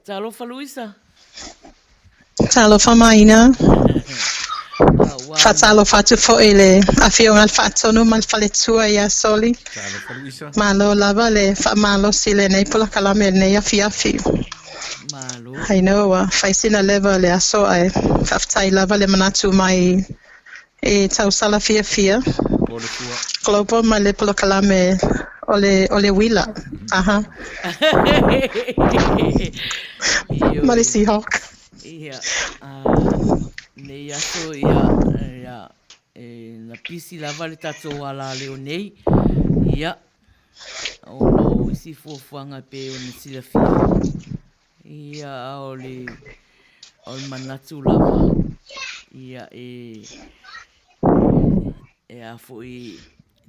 Talofa Luisa. Talofa Maina. Fatalofa tu fo ele afio al fatto no mal faletua ya soli. Talofa Luisa. Malo lava le fa malo silene pola kalame ne ya fiafi. Malo. I know faisina leva le aso ai faftai lava le manatu mai e tau sala fia. Global male pola kalame ole wila. Aha. Mari Seahawk. Ia. Nei aso ia na pisi lava le tatou ala leo nei. Ia. O isi fuafuanga pe o ni silafia. Ia ole manatu lava. Ia a foi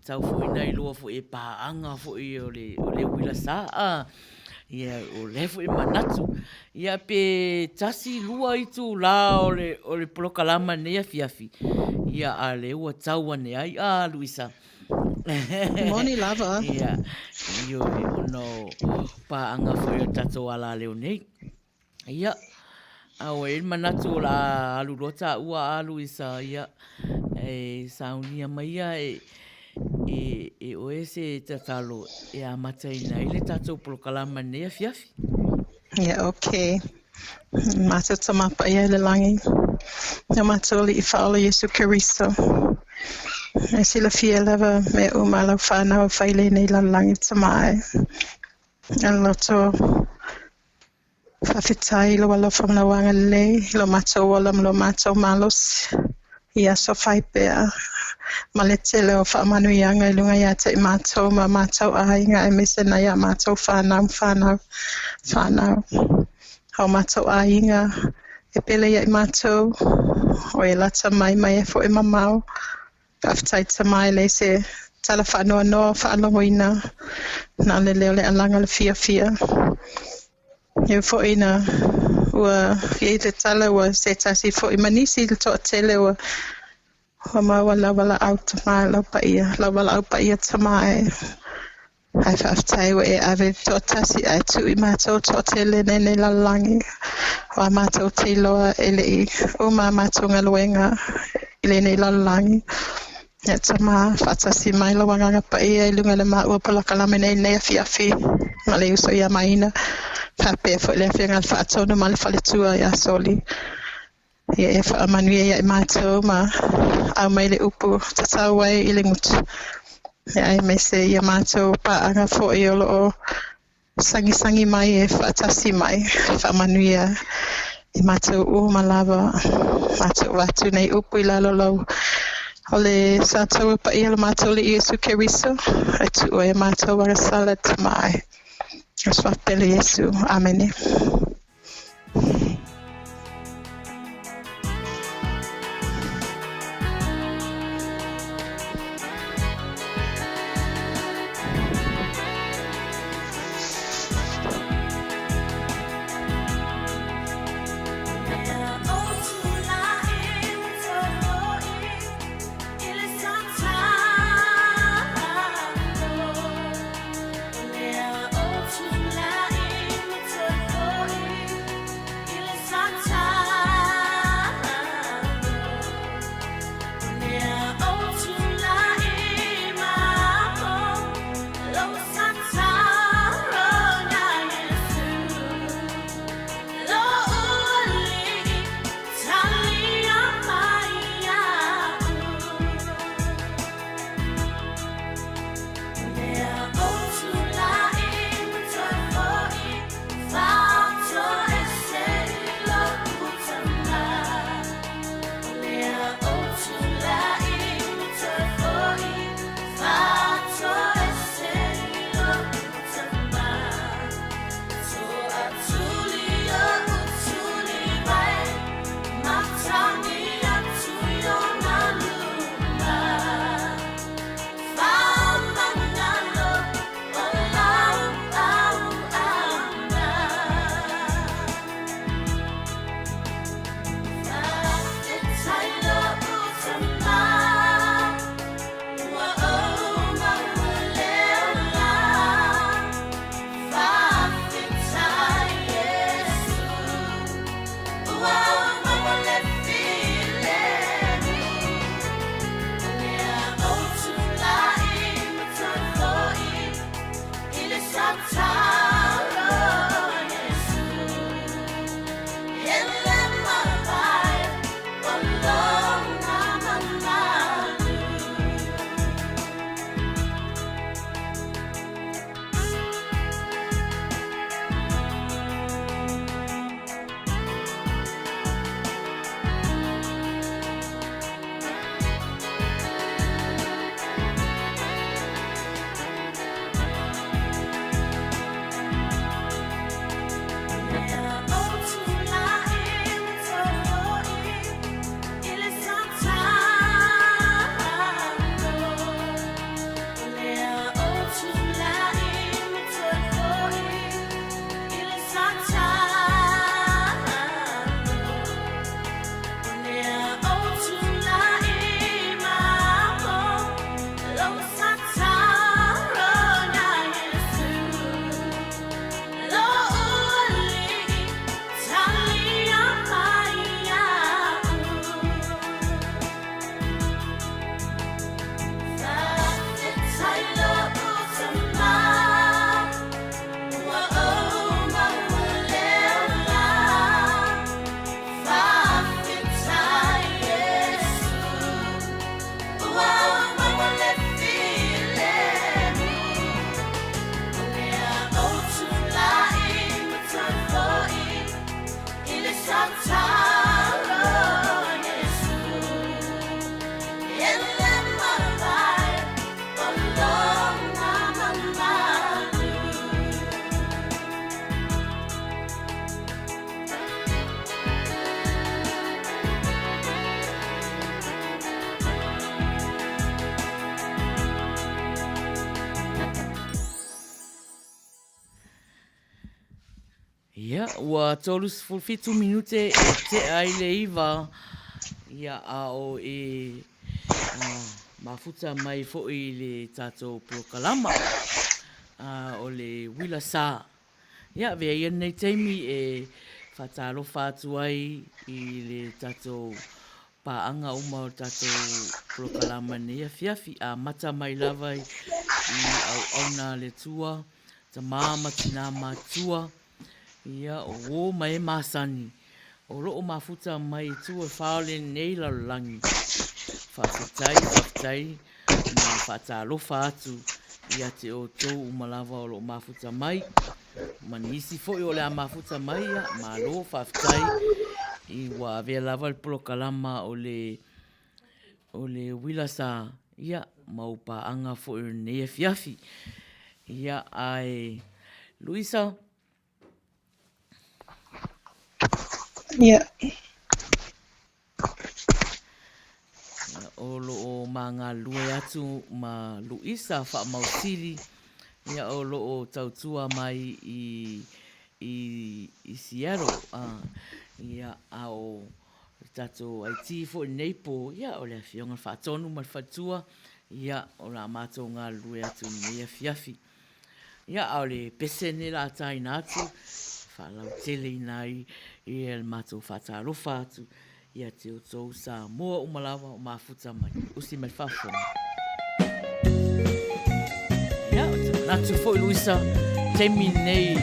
tau foi nei lua foi paanga foi ole wila sa ia o le foi manatu ia pe tasi lua itu la ole polokalama nei fiafi ia ale ua tau ane ai Luisa Moni lava ia io no paanga foi tato ala leo nei ia au manatu la alurota ua Luisa ia saunia maia o ese tatalo a mataina ile tatou polokalama nei fiafi. Yeah, okay. Mata tama pa ia le langi. Na matoli I whaola Yesu Kiristo. E sila fia lava me umala whanau whaile nei la langi tamai. A loto whawhitai lo wala whamnawanga le, lo mato walam lo mato malos. Ia so whaipea. Malete leo whaamanu ianga lunga ia te mātou ma mātou ainga e mesena ia mātou whanau. Hau mātou ainga e pele ia I mātou o e lata mai e fo e mamau whaftai ta mai le se tala whaanoa noa whaalogoina na le leo le alanga le fia e fo ina ua i te tala ua se tasi fo I manisi le toa tele ua maua lawala au ta mai lawala au pa ia ta mai ai whaftai wa e ave toa tasi ai tu I mātou toa tele nene lalangi wa mātou te loa ele I o mātou ngaluenga I le nei lalangi e tama whatasi mai lo wanganga pa ia I lunga le ua palaka lame nei nei afi ma le uso ia maina whape fo le awhianga le whaatonu ma le whaletua ia soli ia e whaamanuia ia I mātou ma au mai le upu tatau ai I le ngutu ia ai me se ia mātou paanga fo I olo o sangi mai e whaatasi mai whaamanuia I mātou u malawa mātou watu nei upu I lalolo o le sātou pa ia le mātou le Iesu Keriso e tu o e mātou wara salad mai e swapele Iesu amene Ia, ua tolu fitu minute e te ai le iwa. Ia ao e mafuta mai fo i le tātou prokalama. O le wila sā. Ia, vea ia nei teimi e whatalo whātu ai i le tātou pāanga uma o tātou prokalama nea fiafi a mata mai lava i au auna le tua, ta māma tina mātua. Ia, o mai māsani. O loo mafuta mai tua whaole nei lalangi. Whawhitai, ma whatalo whātu. Ia te o tau umalawa o loo mafuta mai. Manisi fo i o lea mafuta mai ia, ma loo whawhitai. I wa vea lava le prokalama o le wilasa. Ia, maupa anga fo i nei fiafi. Ia, ai Luisa. Yeah. O loo mga lue atu ma Luisa wha mautili. Ia o loo tautua mai i Seattle. Ia ao tato ai tifo i Neipo. Ia o lea fionga whaatonu ma whatua. Ia o la mato ngā lue atu mea fiafi. Ia o le pesene la taina atu. Whalau tele nai i el mato whataro whātu. Ia te o tau sa mua umalawa o mafuta mai. Usi mai whawhona. Ia o te natu fo i Luisa. Temi nei.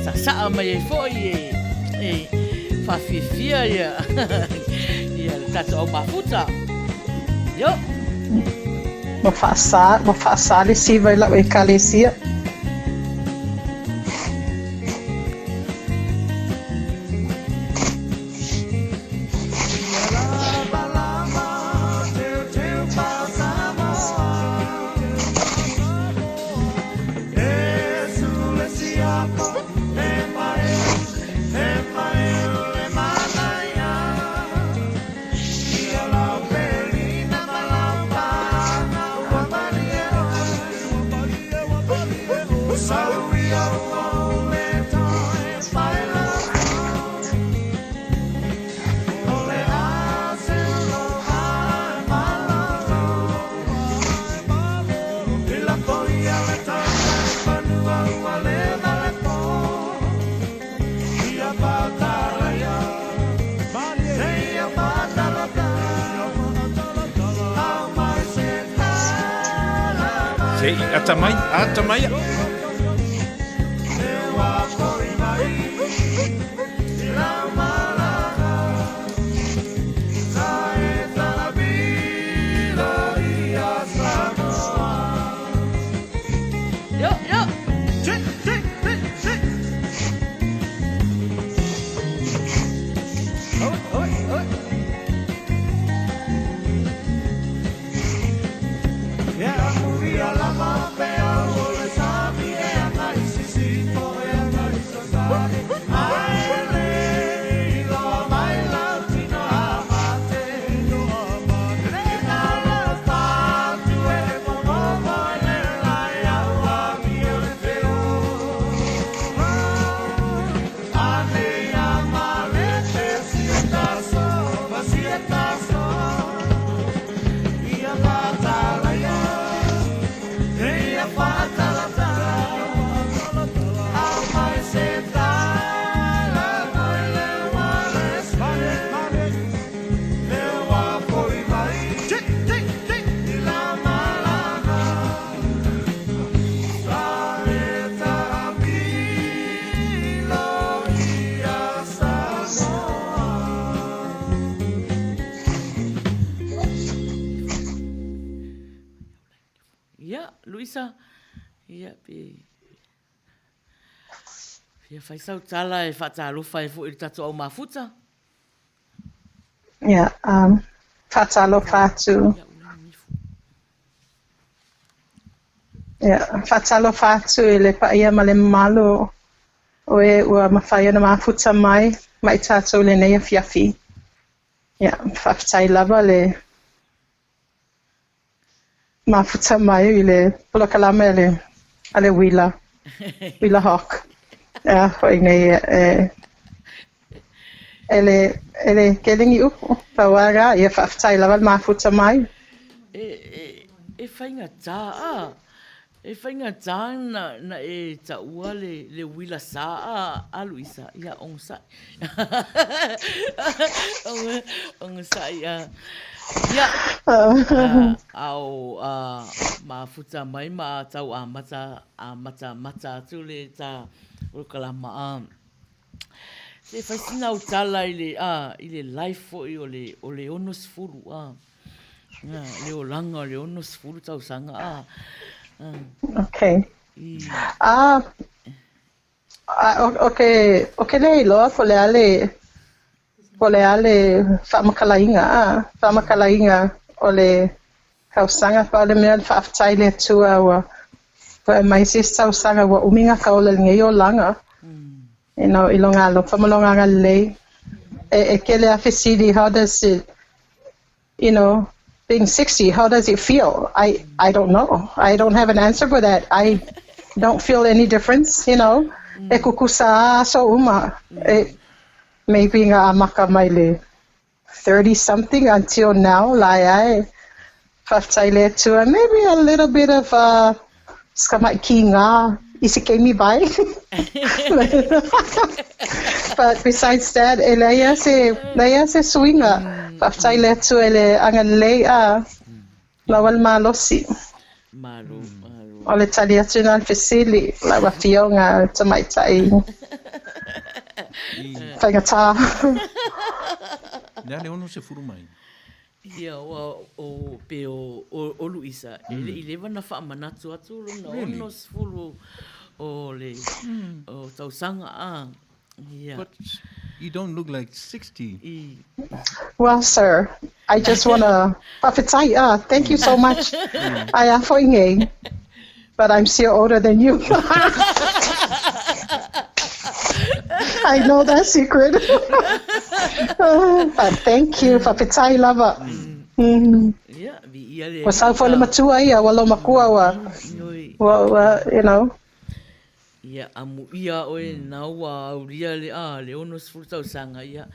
Sa saa mai e fo i e whawhiwhia ia. Ia tata o mafuta. Yo. Mo whaasa le siwa i lau e kalesia. Atamai. Luisa. Ia pe. Ia fai sau tala e whatalofa e fo i tato au mafuta. Ia, whatalofa atu. Ia, whatalofa atu e le paia ma le malo o e ua mawhai ana mafuta mai tato le nei a fiafi. Ia, whawhitai lava le mafuta mai i le polokalame ale wila hawk. Foi nei ele kelingi upu. Tawara ia whaftai lawa mafuta mai. E whainga tā a. E whainga tā na e ta ua le wila sā a alu isa. Ia ong sai. Ong sai a. Ia. Au mafuta mai ma tau a mata atu le ta urukalama a. Se whaisina o tala i le life fo i o le onos furu a. Le o langa le onos furu tau sanga a. Okay. Okay le loa ko le ale whamakalainga o le kausanga pa le mea whaaftai le tua wa mai sis tau sanga wa uminga ka o le ngei o langa. Ilonga lo pamalonga le kele afisidi, how does it, being 60, how does it feel? I don't know. I don't have an answer for that. I don't feel any difference, E kukusa so uma. Maybe nga amaka mai le 30 something until now, lai whaftai le tua. Maybe a little bit of skamai ki nga. Isikemi bai. But besides that, leia se swinga. Whaftai le tu ele angan leia lawal malosi. Malu. O le tali atu nan fesili, lawa fionga tamaitai. Whaingatā. Nea le ono se furu mai. Ia o pe o Luisa. I lewa na wha manatu atu na ono sfuru o le o tausanga a. But you don't look like 60. Well, sir, I just want to papitai. Thank you so much. I am for inge, but I'm still older than you. I know that secret. But thank you, papitai lava. Wasau fo le matua ia walo makua wa. Ia amu ia oe naua auria le ono sfurtau sanga ia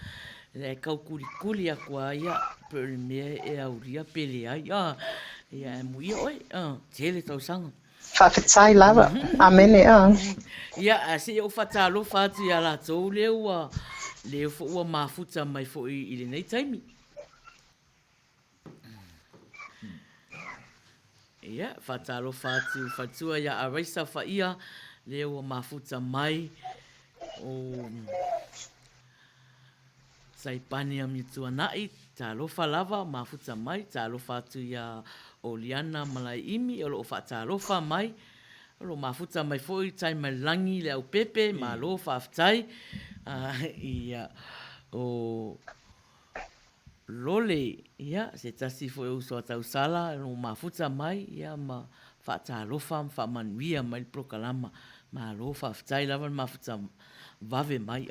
le kau kuli akua ia per mea e auria pele ai ia amu ia oe tele tau sanga whawhetai lava amene ia se o whatalo whatu ia la tau leo fo ua mafuta mai fo i le nei taimi ia whatalo whatua ia a reisa whaia leo mafuta mai o saipani am yutuanai talofa lava mafuta mai talofa tu ya Oliana malai imi o lo fa talofa mai lo mafuta mai foi tai mai langi le au pepe ma lo fa aftai ia o lole ia se tasi foi o so tau sala lo mafuta mai ia ma fa talofa fa manuia mai prokalama ma lo fa aftai lava mafuta vave mai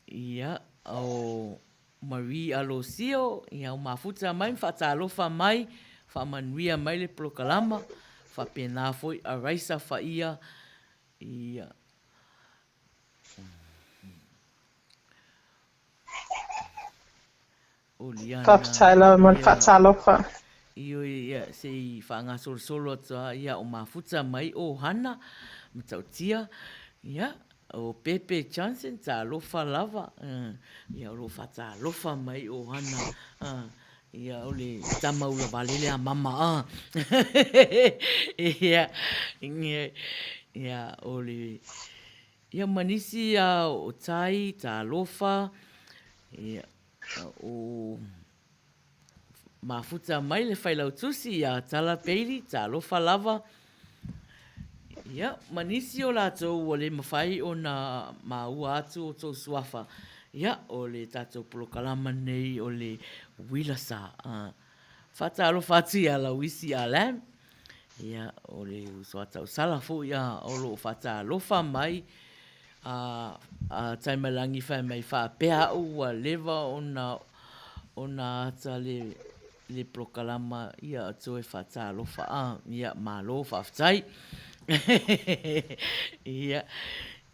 ia o Marie Alosio ia o mafuta mai fa talofa mai fa manuia mai le prokalama fa pena foi a raisa fa ia Oliana Faftala man fatalofa ia se fa nga solo ia o mafuta mai o hana mtautia ia o Pepe Johnson ta lofa lava ia lo fata lofa mai o hana ia ole tamaula valele a mama ia ole ia manisi o tai ta lofa ia o mafuta mai le failau tusi ia tala peili ta lofa lava ia manisi o lātou o le mawhai o na maua atu o tō suafa. Ia o le tātou polokalama nei o le wilasa. Whata alo whatu ia la wisi a lam. Ia o le usoata o salafo ia o lo whata alofa mai. Taimalangi whai mai wha pēha ua lewa o na ata le polokalama ia atu e whata alofa. Ia malo whaftai. Ia,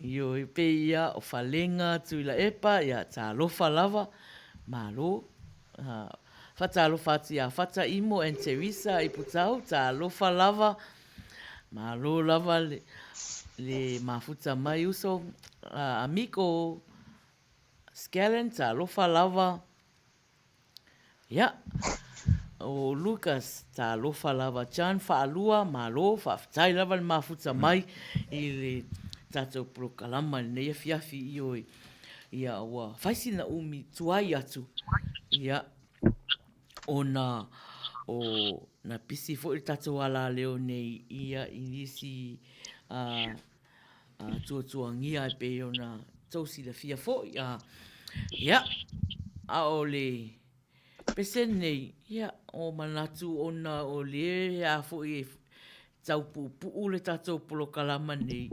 io i pe ia o whalenga tuila epa, ia tā lofa lava, malo. Whata lofa ati a whata imo en Teresa i putau, tā lofa lava, malo lava le mafuta mai uso. Amico Scalen, tā lofa lava. Ia, o Lucas, tā lofa lava Chan, whaalua, malo, whawhitai lava le mafuta mai i le tātou prokalama nei a fiafi i oi. Ia ua whaisina umi tuai atu. Ia, o na pisi fo i tātou ala leo nei ia i nisi tua ngia e pe o na tausi la fia fo. Ia, a o le pesen nei, ia, o manatu o na o le a fo i tau pupu le tātou prokalama nei.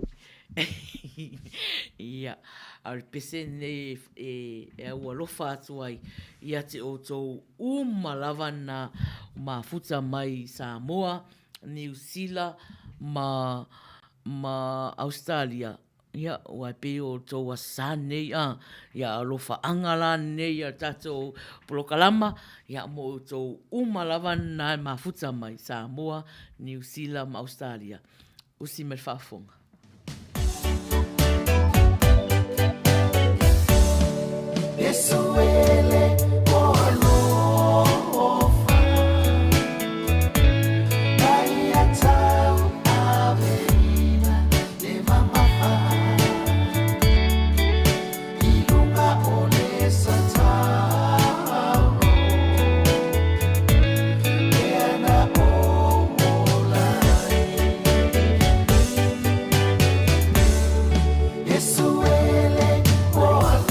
Ia, a le pesen nei e ua lofa atu ai ia te o tau lava na mafuta mai Samoa, New Zealand, ma Australia. Ia, ua pe o tau asa nei, ia alofa angala nei a tātou prokalama, ia mo o tau lava na mafuta mai Samoa, New Zealand, ma Australia. Usi me whafonga. Yesuele o alofa Maia tau aveina le mamafa Ilunga o le satao Eana o molai Yesuele o alofa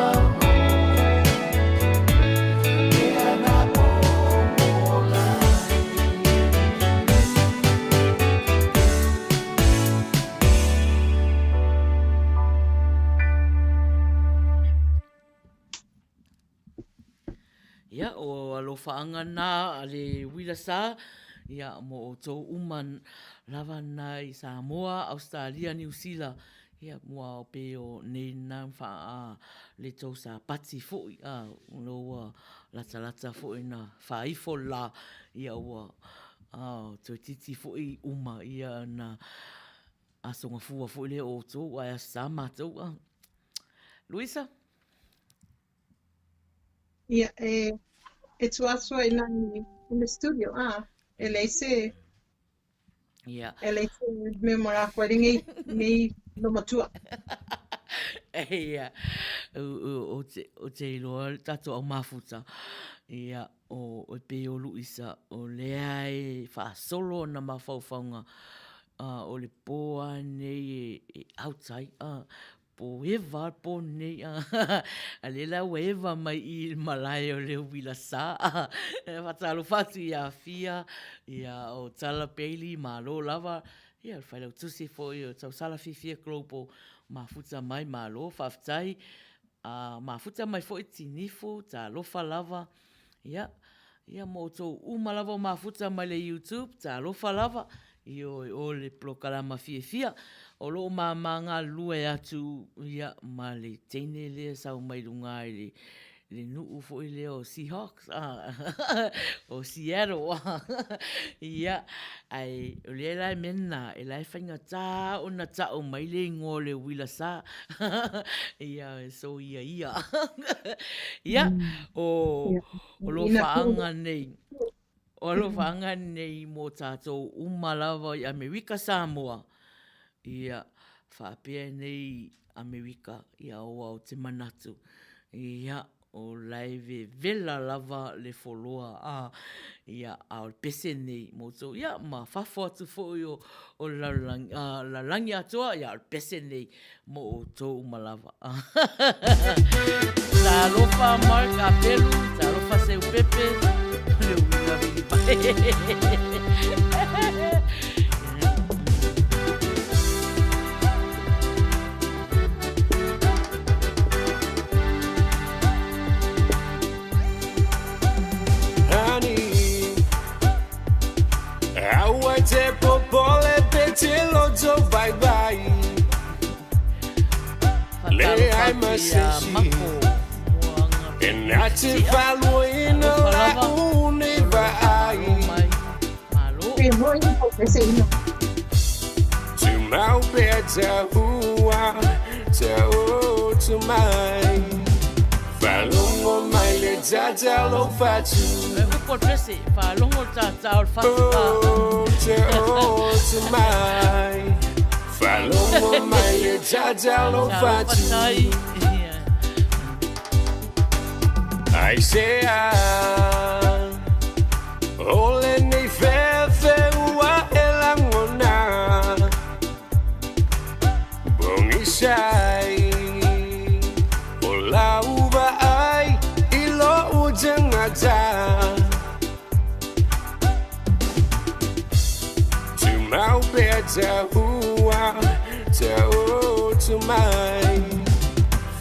Oh lo faanga na le wila sa ia mo o tō uman lava nai Samoa, Australia, New Zealand. Ia mua o pe o nei nā wha le tō sa pati fōi lo lata fōi na whaifo la ia ua tō titi fōi uma ia na asonga fua fōi le o tō ai a sa mātou. Luisa? Yeah, it's also in the studio. LAC. Yeah. LAC memora wedding ni no matua. Ia, o te iloa tato au mafuta. Ia, o pe o Luisa, o lea e whaasolo na mawhauwhaunga. O le poa nei e outside. Po eva, po nei. A lela o eva mai I malai o leo wila sa. Whatalo whatu ia fia. Ia o tala peili, malo lava. Ia, whailau tusi fo I o tau sala fifia global. Mafuta mai malo, whaftai. Mafuta mai fo I tinifo, ta lofa lava. Ia, mo tō umalava mafuta mai le YouTube, ta lofa lava. Io o le plokalama fia. O lo ngā lue atu ia ma le teine lea sau mai runga I le nuu fo I lea o Seahawks. O Seattle. Ia, ai o lea lai mena, e lai whainga tā o na tau mai le ngō le wila sa. Ia, so ia. Ia, o lo whaanga nei. O lo whaanga nei mō tātou umalawa I Amerika Samoa. Ia, whapea nei Amerika, ia oa o te manatu. Ia, o laive vela lava le foloa. Ia, au pese nei moto. Ia, ma whafo atu fōi o la langi atua. Ia, au pese nei mo o tō umalava. Tā lofa marka pelu, tā lofa seu pepe. Le wina vini Te popole petilo to bye bye. Le ai masesi. E nati falo ina la uni vai. Tu mau peta hua, te o tu mai. Falongo mai le tata lo fatu. Portresi, falongo tata o fatu. Te o tu mai. Falongo mai le tata lo fatu. I say ole nei fefe ua elangona. Bongi sai. Ola uba ai ilo ujengata. Mau peta hua, te o tu mai.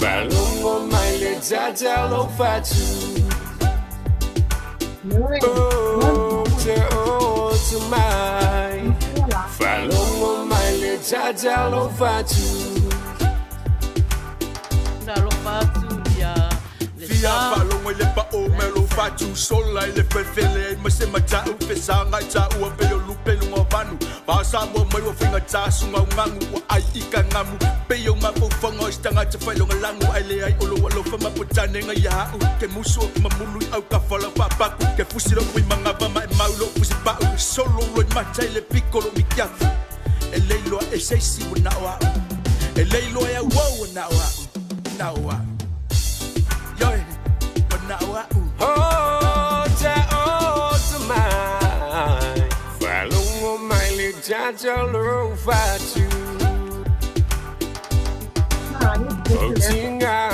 Falongo mai le tata lo fatu. Te o tu mai. Falongo mai le tata lo fatu. Ta lo fatu ya. Fia falongo le pa o melo fatu sola le fefele me se mata u pesanga ta u pe o lupe lungo vanu pasa mo mai o finga ta sunga ngangu o ai ika ngamu pe o ma po fongo stanga te falongo langu ai le ai o lo fa ma potane nga ya u ke muso ma mulu au ka fala papa ke fusilo wi manga ba mai maulo fusi pa u solo lo mata le piccolo mi chiafu e lei lo e sei si na wa e lei lo e wo na wa Oh, te o tu mai. Falongo mai le tata lo fatu. O tinga.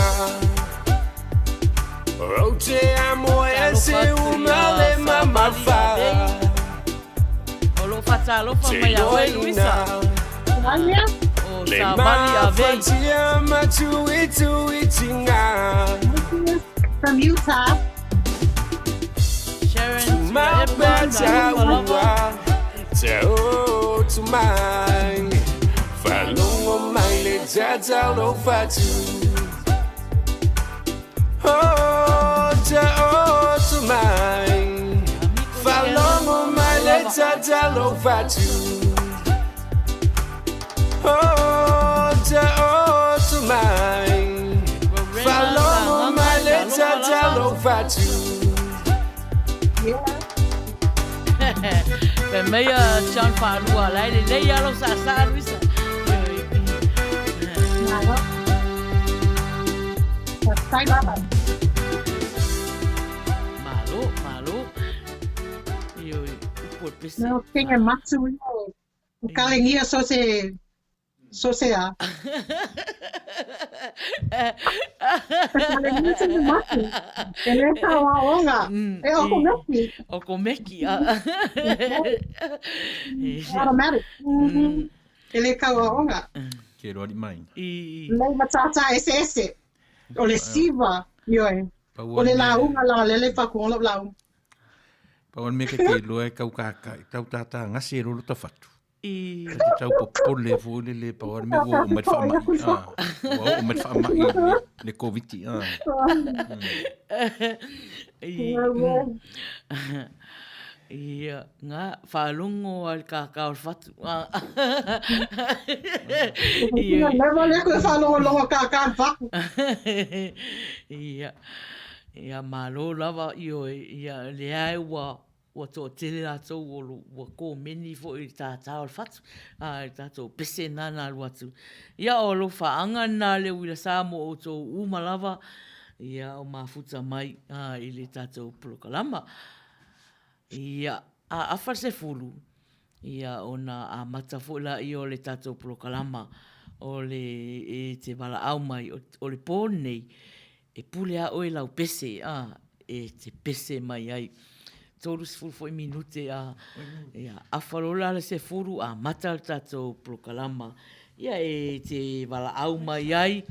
O te amo ese uma le mama fa. O lo fata lo fa mai a Luisa. O sa mali a vei. Te ama tu itinga. From Utah. Mapata ua te o tu mai Falongo mai le tata lo fatu Oh te o tu mai Falongo mai le tata lo fatu Oh te o tu mai Falongo mai le tata lo fatu Pe meia John Falua lai le nei alo sa Luisa. Malo. Io por pese. No tenga matsu. Kalengia so se a. Ele tá lá onga. O komeki. Automatic. Ele ka onga. Ke rori mai. Lei matata ese. O le siva, yo. O le la unga la le pa ko la. Pa on me ke loe kau kakai. Tau tata ngasi rolo ta fatu. Te tau popole vole le pa on me wo met fa mai. Wo met fa mai le covid. Ia nga falungo al kakao fatu. Ia leva le ko falungo lo kakao fatu. Ia malo lava ia le ai wa to tele la to wa ko meni fo I tata al fatu. Tato pese nana al watu. Ia o lo faanga na le wila sa mo o to uma lava. Ia o mafuta mai I le tato polokalama. Ia a farse fulu. Ia ona a matafula I o le tato polokalama. O le te wala au mai o le pōnei. E pule a oe lau pese e te pese mai ai. Tolu se fulu foi minute ia a farola le se fulu a mata le tato polokalama. Ia e te wala au mai ai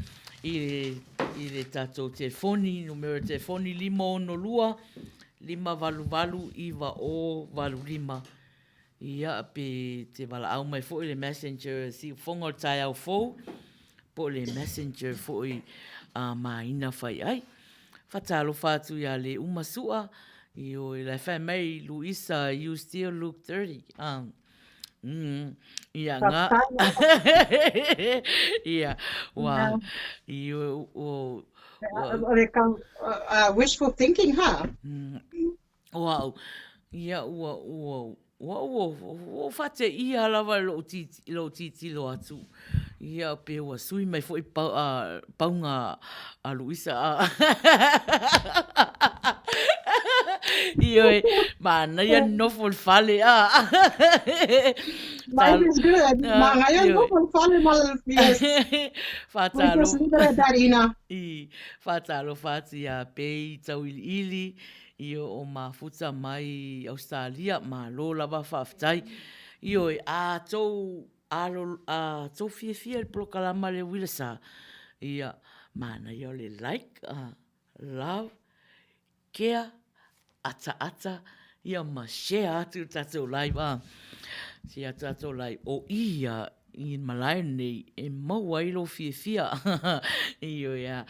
I le tato telefoni, numero telefoni 512 5 iwa o 5. Ia pe te wala au mai fo le messenger si fongo tai au fo po le messenger fo maina fai ai. Fatalo fatu ia le umasua Io la family Luisa, you still look 30. Ia nga. Ia. Wow. Io wishful thinking, huh? Wow. Ia o fate ia lava lo titi lo atu. Ia pe wa sui mai foi paunga a Luisa. Io mana ia no fol fale Life is good. Ngayon mo kung fale mal yes. Fatalo. Darina. Fatalo fatia pe tawili io o mafuta mai Australia ma lo lava faftai. Io a to fie il proclama le wilsa. Ia mana io le like love care ata ia ma share atu tatou live si tatou live o ia in malai nei e maua ilo fia io ia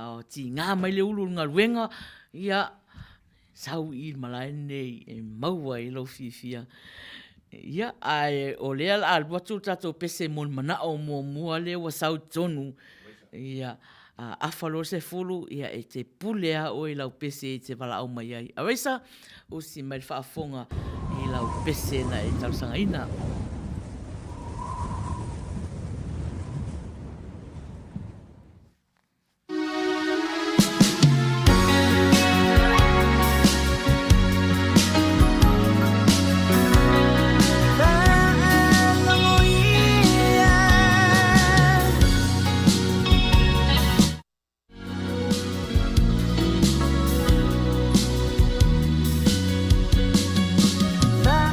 o ti ngā mai le ulu ngā ruenga ia sau in malai nei e maua ilo fia ia ai o lea al watu tatou pese mon mana o mua le wa sau tonu ia afalo se fulu ia e te pulea o I lau pese te wala au mai ai. Awaisa, o si mai whaafonga I lau pese na e tausanga ina.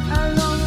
Along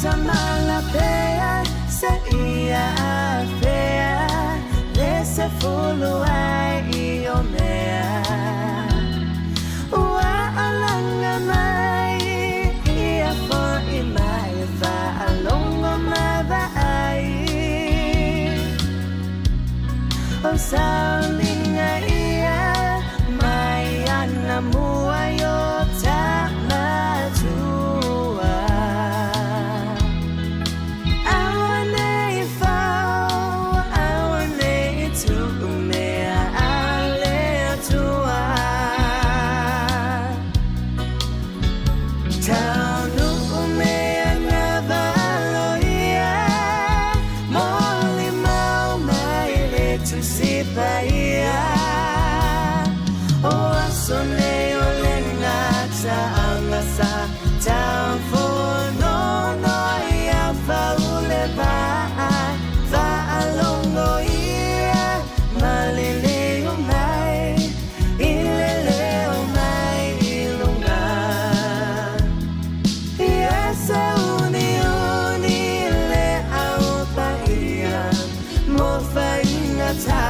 tamala pea sa ia afea le se fulu ai o mea ua alanga mai ia fo i mai fa alongo mava ai o saulinga ia mai ana mua yo tamatua awane fau awane tu mea ale tua taunu mea navaloia moli mau mai le tu sipaia o asoneo le ngata angasa tafo no no ia faule va alongo ia maleleo mai ileleo mai ilunga ia se uni le aupa ia mo fa ingata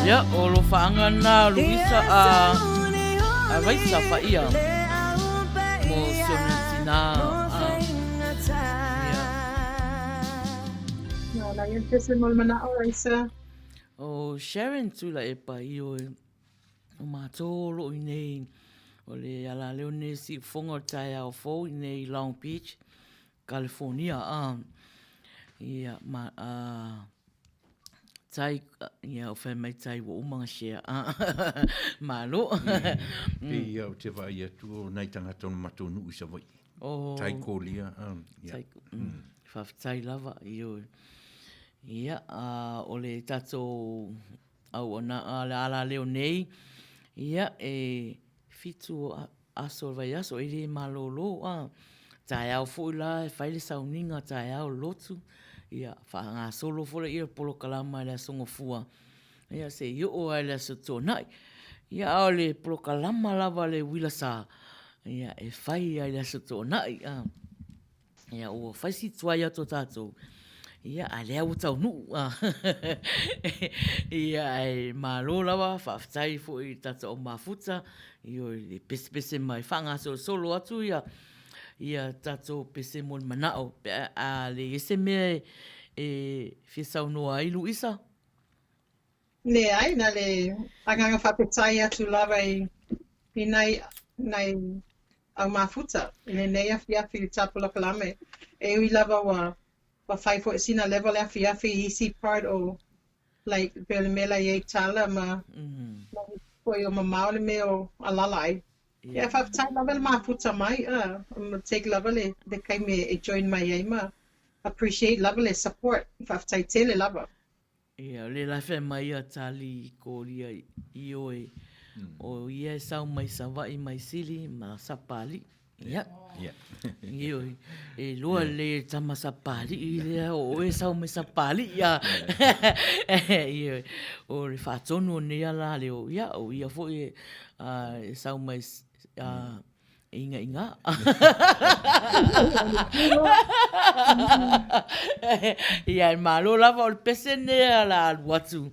Ya, o lo whaanga nā Luisa a waisa whaia mo Sionatina. No, la yung pese mo mana o Raisa. O Sharon tula e pa o mātolo i nei o le ala leo ne si whonga tai au fō i nei Long Beach, California. Ia, tai ia o fai mai tai wo umanga share malo pe o te vai atu o nei tangata no matonu i sa vai tai kolia tai fa tai lava io ia o le tato au ona ala leo nei ia e fitu aso vai aso ile malolo tai au fu la fai le sauninga tai au lotu ia whaanga solo fora ia polo kalama le songo fua. Ia se i o ai le soto nai. Ia au le polo kalama lava le wilasa. Ia e whai ai le soto nai. Ia ua whai si tuai ato tātou. Ia a lea utau nu. Ia e malo lava whaftai fo i tātou o mafuta. Ia le pese mai whaanga solo atu ia. Ia tātou pese mon manao a le ese mea fisau noa i Luisa. Ne ai, na le anganga whapetai atu lava i nai au mafuta. I le nei afi i tapula kalame. E ui lava wa But 5 foot sina level fi easy part o like pele mela ye tala ma ko yo ma maule me o alalai. Yeah, if I've time level ma puta mai take level de kai me join my yema appreciate level support if I've time tele level. Ia, le la fe mai a tali ko ria I oe. O ia sau mai savai mai sili ma sapali. Ia. Ia. Ia oe. E loa le tama sapali I lea o e sau mai sapali ia. Ia oe. O le whaatonu o nea la le o ia o ia fo e sau mai inga. Ia e malo lava o le pese nea la watu.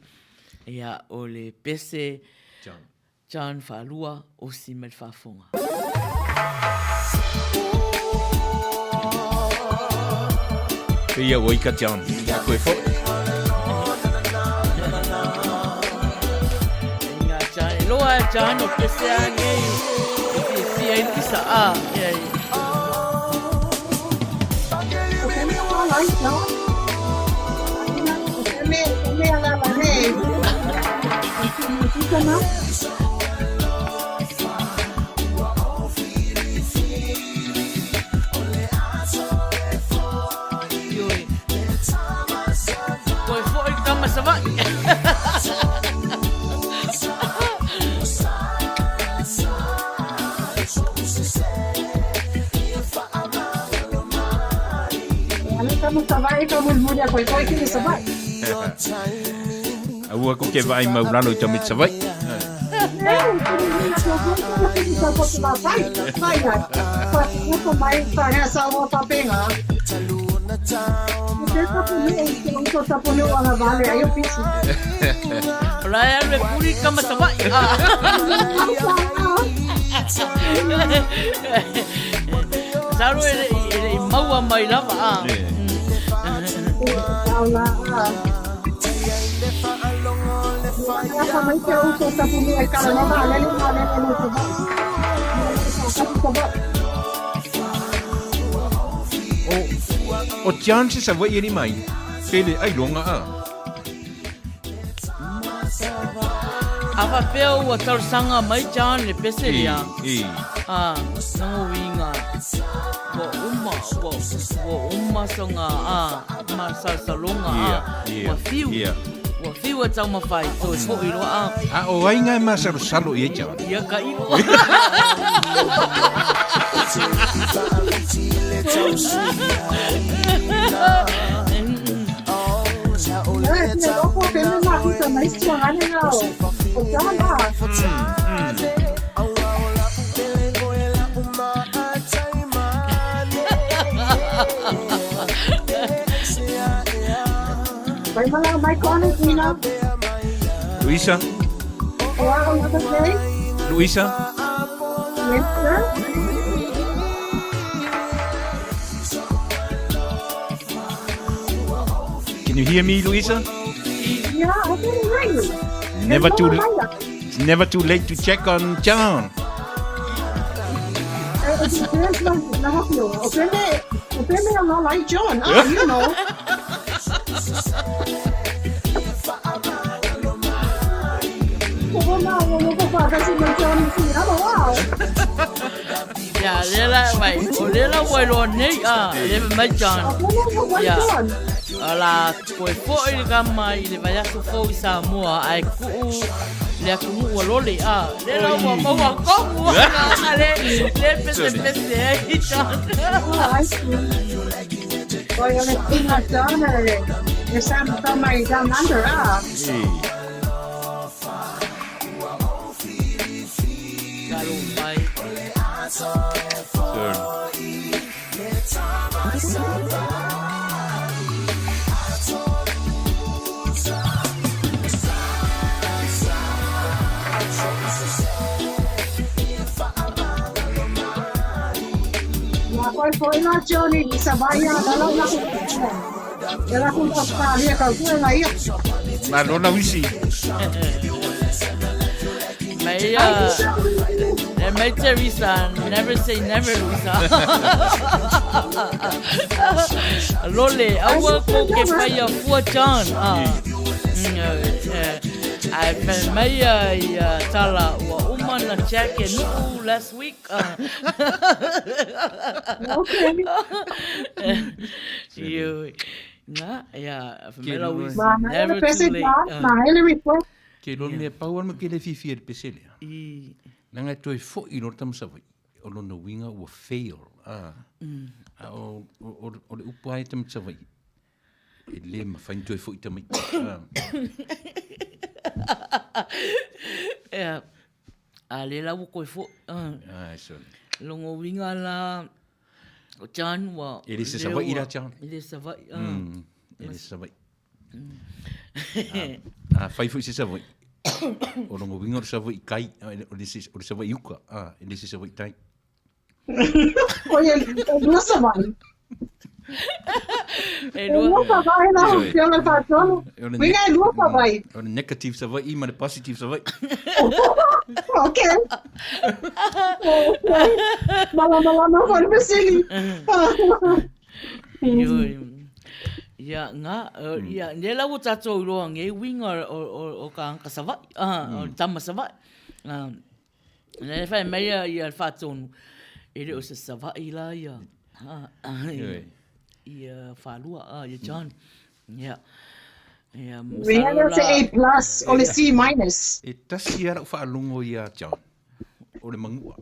Ia o le pese John Falua o si me whafonga. Ia o ika John. Ia koe fo. Inga John. Loa John o pese angei. Fia I lisa a. Koe fo I kama savai. Aua ko ke vai maulalo I tamit savai. Raya le puri kama savai. Saru ele maua mai lava. O John se savai I ni mai. Pele ai longa a. Ava peo ua taurusanga mai John le pese lia. Nango winga. Wa uma songa ma salsalonga wa fiu. Wa fiu tau mawhai to fo I roa O ai ngai ma salo I John. Ia ka iwa. Vai malang mai kono Ina. Luisa. Wow, another day. Luisa. Yes, sir. Can you hear me, Luisa? Yeah, I can hear you. Never too late to check on John. Opende I'm not like John. You know. Ya, lela vai. O lela vai lo nei le mai John. Ya. Ala koe fo I kama I le vai aso fo I Samoa ai ku le ku ua lole lela ua maua kongu le pese I John. Oye, le tina John le sama tamai down under Galo mai. Poi poi la Johnny di Savaya dalla compagnia che quella io Ma non la visi. May Teresa, never say never, Lisa. Lole, I will go get fire for John. I may tala wa umana check in last week. Okay. You, yeah, familiar with Ma, never pese too late. pa, ma ele report. Ke lo ne pa wan ke le fifi pesele. Nanga toi fo I no tam sa vai. O lo no winga o fail. O le upai tam sa vai. E le ma fain toi fo I tam. Yeah. Ale la ko fo. So. Longo winga la o John wa. Ele se sa vai ira chan. Ele se vai. Ele se sa vai. Fai fo se sa vai. O longo winga o sa vai kai. O le sa vai uka. Ele se sa vai tai. Oye, no se vai. No se vai na opción al patrón. Venga, no se vai. O negative sa vai, ma le positive sa vai. Okay. Mala for besili. Ya nga ya nela wo tato lo nge winga o ka kasava o tamasava ne fa meia ya faton ele o se sava ila ya ya falua ya John ya We have A+, or a C-. E tasi ara fa longo ia John. O le mangua.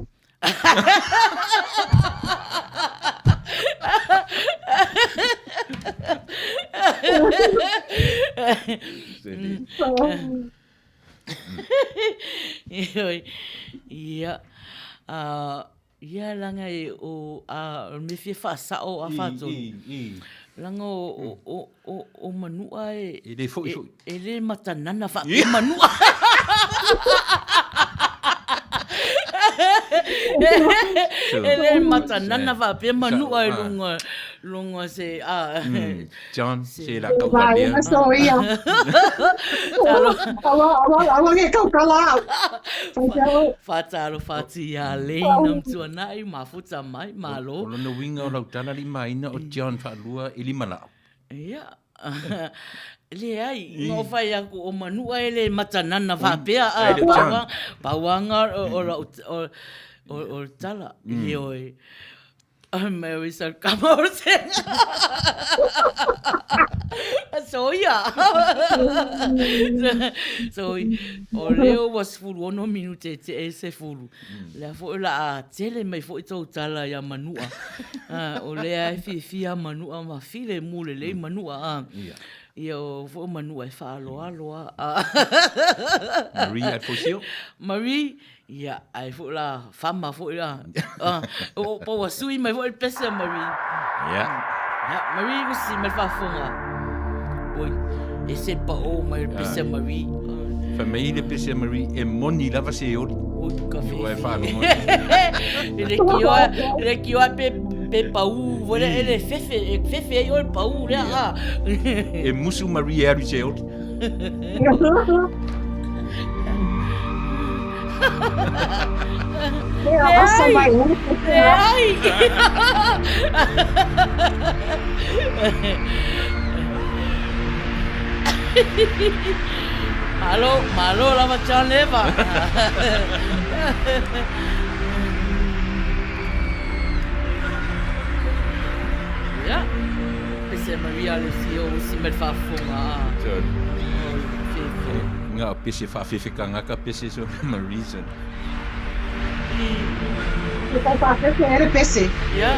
Ia langa o me fie fa sa o a fato. Langa o manua Ele foi. ele matanana fa manua. Ele matanana fa pe manua lunga se John se la kauka dia. Vai, so ia. Awa ke kauka la. Fatalo fati ya le nam tuana I mafuta mai malo. O no winga o lautana li maina o John fa lua ili mala. Ia. Le ai no fai aku o manua ele matanana fa pe bawanga o tala ioi. Mary said, "Come on, so yeah." So Leo was full 1 minute se full. La fo la tele mai fo to tala ya manua. O le ai fi manua ma file mule le manua. Io fo manua fa aloa. Marie at Fosio. Marie ya ai fo la fama fo la. O po wa sui mai fo pesa Marie. Ya. Marie ko si mal fa fonga. Oi, e se pa o mai pesa Marie. Fa mai le pesa Marie e moni lava se o. O café. O e fa lo. Ele que o pe pau, vole ele fefe o pau le E musu Marie er se o. Ai. Malo la macam leva. Ya. Pese Maria le sio si met fa fonga. Nga pese fa fefe kanga ka pese so Marie so. Kita pakai ke PC. Ya.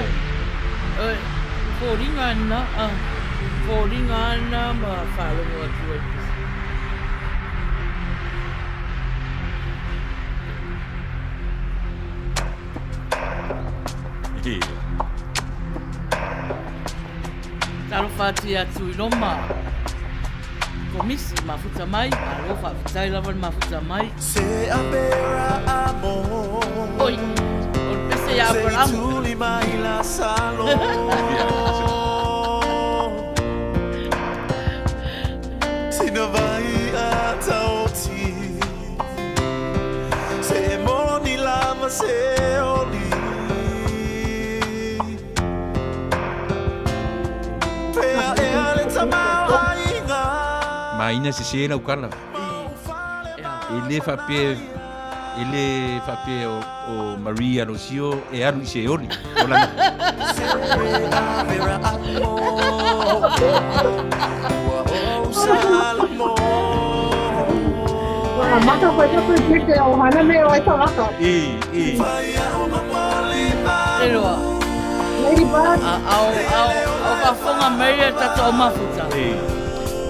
Foringana ma falo mo tu. Talo fati atu I loma. Komisi mafuta mai, alofa fitai lava mafuta mai. Se abera amor. Oi, o pese ya Abraham. Se tuli mai la salo. Se não vai até o ti. Maina se sena ukala. Ele fape o Maria Lucio e alu se oli. Ola. Mata foi para que o hana me oi talaka. Eroa. Ladybird. Au ka fonga mai tato mafuta.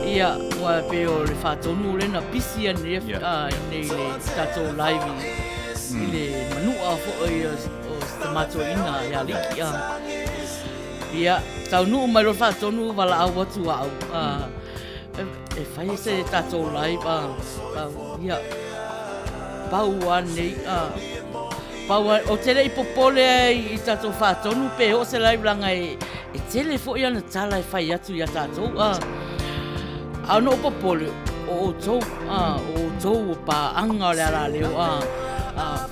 Ia, wa pe o le whatonu le na pisi a nei le tato live i le manua fo o stamato ina ia liki a. Ia, tau nuu mai lo whatonu wala au watu au. E whai se tato live a. Ia, pau anei a. Pau o tele i popole i tato whatonu pe o se live langa e tele fo i ana tala e whai atu ia tato a. Ano popole o tau pa anga le ala leo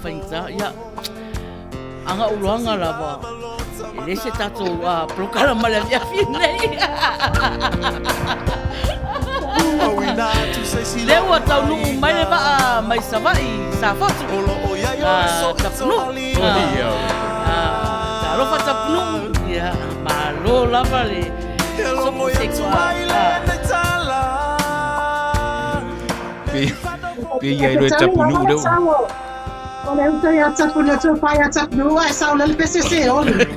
whainta ia anga uruanga lava e se tato prokala male via finei leo tau nuu mai le vaa mai savai sa fatu tapunu talofa tapunu ia malo lava le sopo seksual Pe ia ilo e tapunu leo. O le uta ia tapunu tu pai a tapunu ai sa o le PCC oli.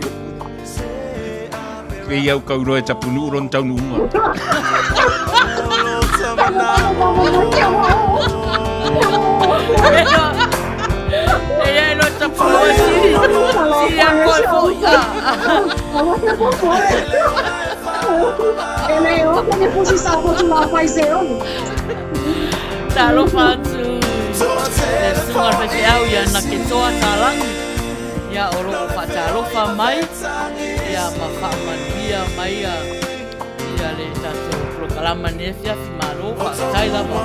Pe ia ka ilo e tapunu ron tau nunga. Ia ilo tapunu si a koi fo ia. Ele é outra deposição continuar faz eu. Talo fatu le sunga peke au ia na ke toa talangi ia oro o whatalo wha mai ia mawhamanuia mai ia le tato prokalama nefia fi maro whatai lava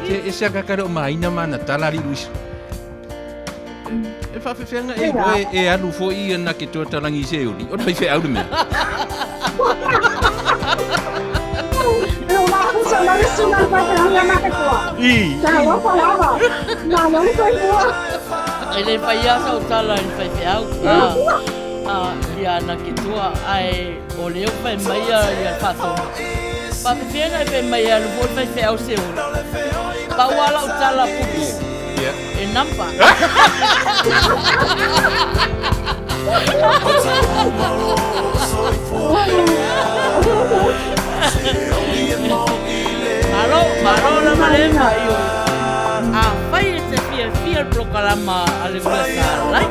E se akakare o maina mana tala li luis. E whawhewhenga e alu fo i ana ke toa talangi se uli. O tai whe auru mea. Eu lá com o celular estudando para pegar na pecoa. Tá, vamos falar, não foi boa. ele whai asa o tala i whai whiau ia ana ke toa ai o leo whai mai ia whatona. Papewhenga e mai alu fo whai whiau se uli. Pawala o tala pupu e nampa. Malo na malema iyo. Whai e te fia prokalama ale vula sa lai.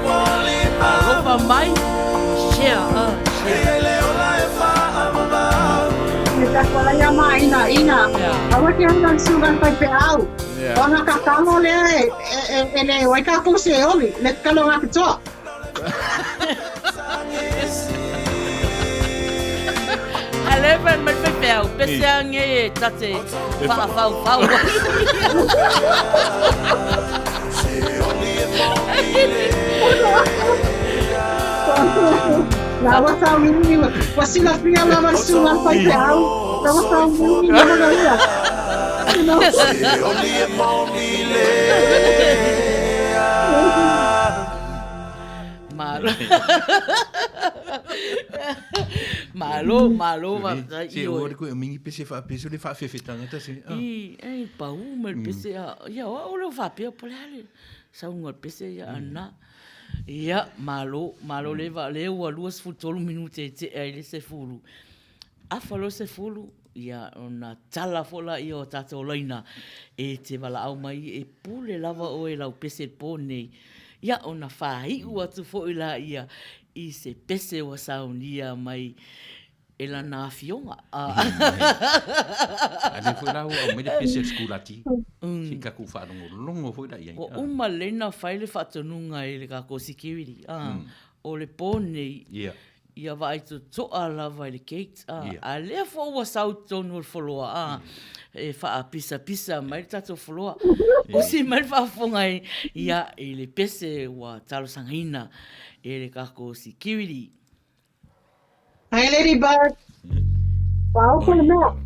Ropa mai, share. Kita fala ya ina. Awa que anda sugar pai peau. Ona kakamo le ele wai ka ko se oli, le kalo nga kito. Aleva me pepeu, pesange tate. Fau. Lawa sa mini, wasila pia lawa sugar pai peau. Lawa sa mini na. Malo Se ore ko mingi pese fa peso le fa fefetanga ta se. Ai pau me pese ia o le fa pe polale. Sa un pese ia ana. Ia malo leva le o luas futolo minute te ai se fulu. A falo se fulu ia ona tala fola i o tato loina e te wala au mai e pule lava o e lau pese pone ia ona whahi ua tu fo ila ia i se pese wa saunia mai e la nā fionga. Ale foi lá o me de pese skulati. Si ka ku fa longo foi da ia. O uma lena whaile whatonunga e le kako security. O le pone ia vai tu toa lava i le Kate. A lea fo ua sau tonu o wholoa. E wha pisa mai tato wholoa. O si mai whaafonga ia i le pese wa talo sangina e le kako si kiwiri. Hi, Ladybug. Wow, for the milk.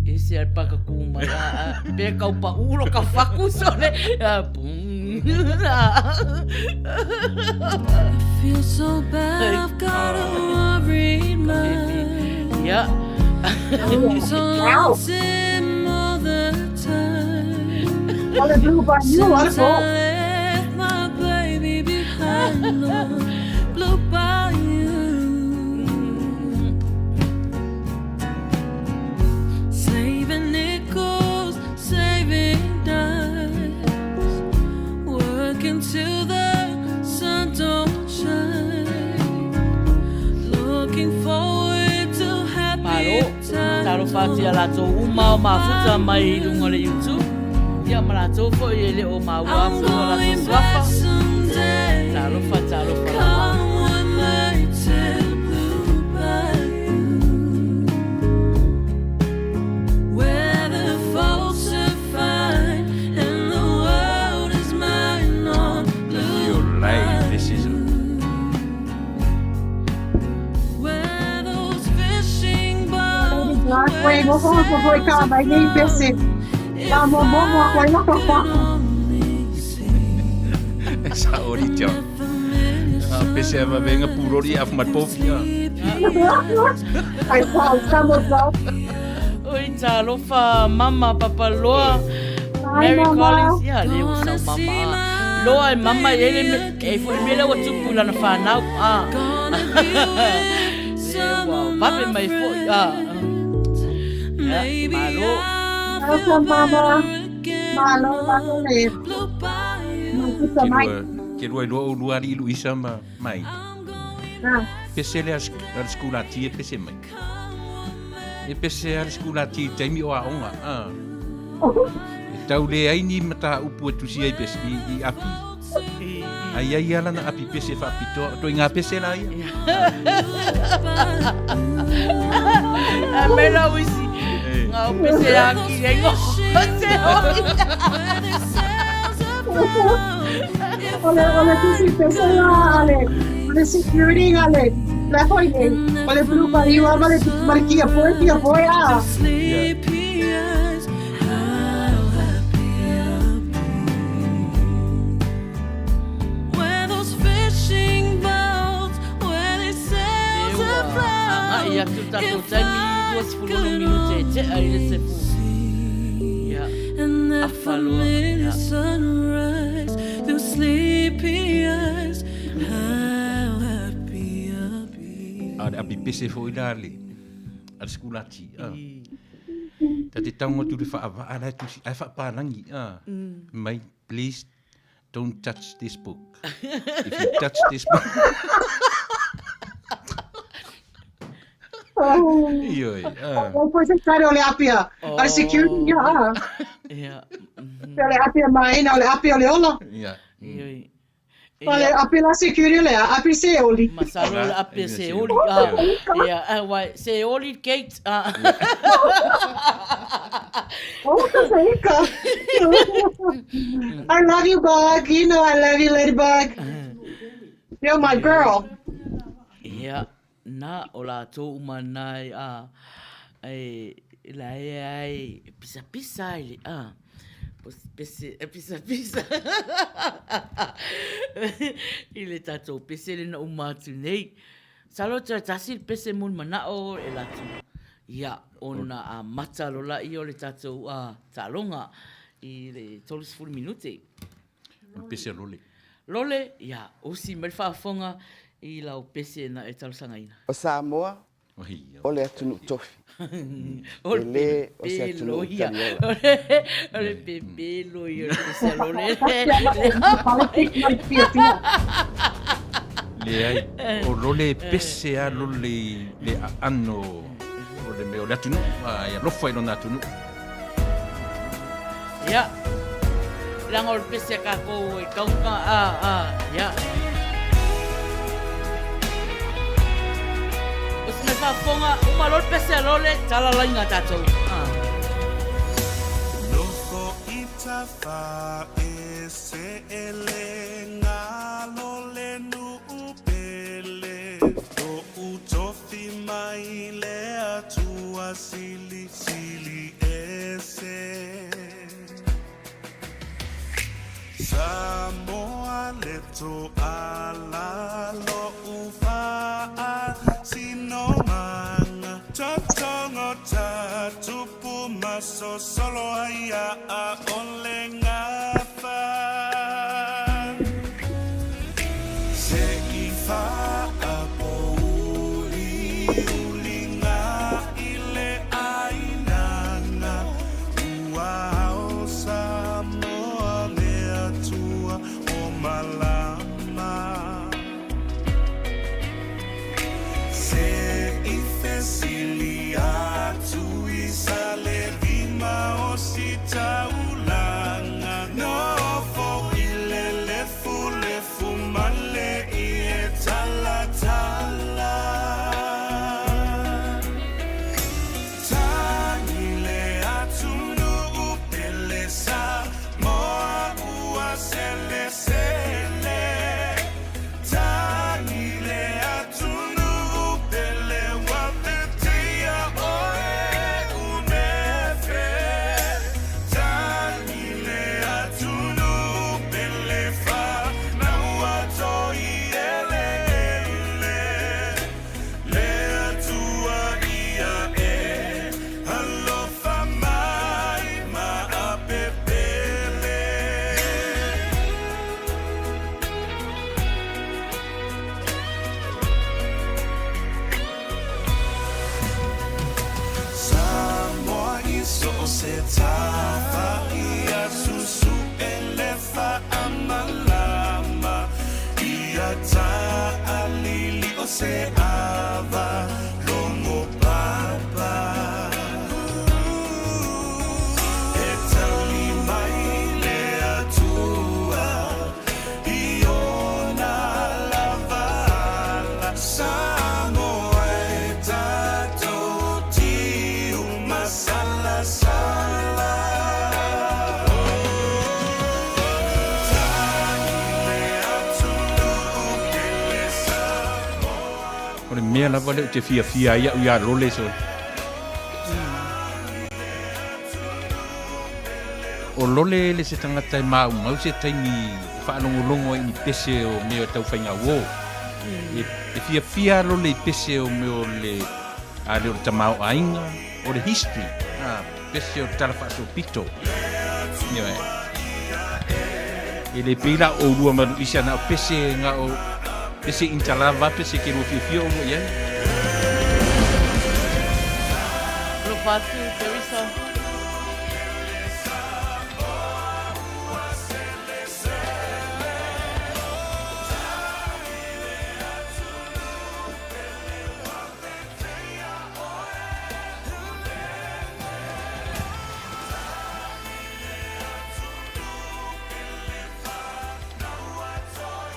E se al paka kuma pe kau pa ulo ka whaku sole. I feel so bad, I've got a worried mind. Yeah. I'm so lonesome all the time. All the blue by you, all the Since I left my baby behind on Blue Bayou. Saving nickels, saving dimes, working till the sun don't shine, looking forward to happy times. Taro whāti a lato uma o mafuta mai I runga le YouTube. Ia malato fo I le o maua I'm fo o lato going back swafa. someday. Taro wha. Come with me to Blue Bayou, where the folks are fine and the world is mine on Blue Bayou. This is Where those fishing boats, Wait, go home for boy come. I need busy. Now, Mama, why not go fuck? Sa ori tia. Pese ava venga purori af matpofia. I found some of them. Oi, taro wha mama papa loa. Hi, Mary Mama. Collins. Ia leo sa mama. Loa e mama e fo I mele wa tupu lana whanau. Pape mai fo. Malo. Welcome, Mama. Malo, malo, live. Blue Bayou. Ke rua loa luari Luisa mai. Pese le al skula ti pese mai. E pese al skula ti taimi o aonga. E tau le ai ni mata upu tusi ai pese I api. Ai ala na api pese fa pito to inga pese la ia. Mela wisi. Ngau pese aki lengo. Se oi. Ole, tu si pensa ale. Ole security ale. La foi ne. Ole blue by you, ale marquia foi a. Sleepy eyes, how happy I'll be. Where those fishing boats, where they sail to fly. Ia tu tato taimi 20 minute te ai le se fu. Ia. And that Afalo, familiar yeah. sunrise through sleepy eyes, how happy I'll be. Ada api pese fo idale. Al skula ti. Ta te tango tu le fa ava ala tu si ai fa palangi. Mai please don't touch this book. If you touch this book. Ioi. Foi se cara ole apia. Ole security ya. Ia. Ole apia mai na ole apia ole ola. Ja. Ioi. Ole apia la security le apia se oli. Masalo le ape se oli. Ia, wai, se oli Kate. Oh, Kasika. I love you, Bug. You know I love you, Ladybug. You're my girl. Ia, na o la tō umanai ai pisa ili pisa ile tatou pese le na umatu nei salo tasi pese mun manao e latu ia ona mata lola I o le tatou talonga I le 30 minute Pese lole. lole ia o si mai whaafonga I lau pese na e talosangaina O Samoa, o le atunu tofi. O le Ele, o se atunu pelo ia. taniola. O le pepelo ia. O le peselo le. Le ai. O lole pese a lole le ano. O le meo le atunu. Ia lofa I lona atunu. Ia. Langa o le pese a kako e kaunga. Ia. me whafonga, umalol pese lole, tala lainga tātou. Loko i ta wha e se ele ngā lole nu upele. Tō utofi mai le atua sili sili e se. Samoa leto ala lo ufa sino manga totongo ta tupu maso solo aya a ole ngafa se ifa apo uli nga ile ainana uau Samoa mea tua o malama se ife sili atu isale vima o si taulanga no fo ilele fu male i e tala tala tanile atu no upele sa moa ua sele sele tanile atu no upele wapetia oe unefe tanile atu no upele fa na uato i ele le atua ia e alofa mai ma apepele Samoa iso se tafa ia susu elefa amalama ia ta alili o se ava longo papa e tali mai le atua iona lavala Samoa e tato ti uma sala sala tanile atu no upele Samoa O le mea lava leo te fia ia ua role so. O lole le se tangata e mau se taimi whaanongolongo i ni pese o mea tau whainga wō. E fia lole i pese o mea o le a leo tamau ainga o le history. Pese o tarafaso pito. E le peila o rua maru isa na pese nga o pese intalava pese ke ro fia o ia. Lopatu, Teresa.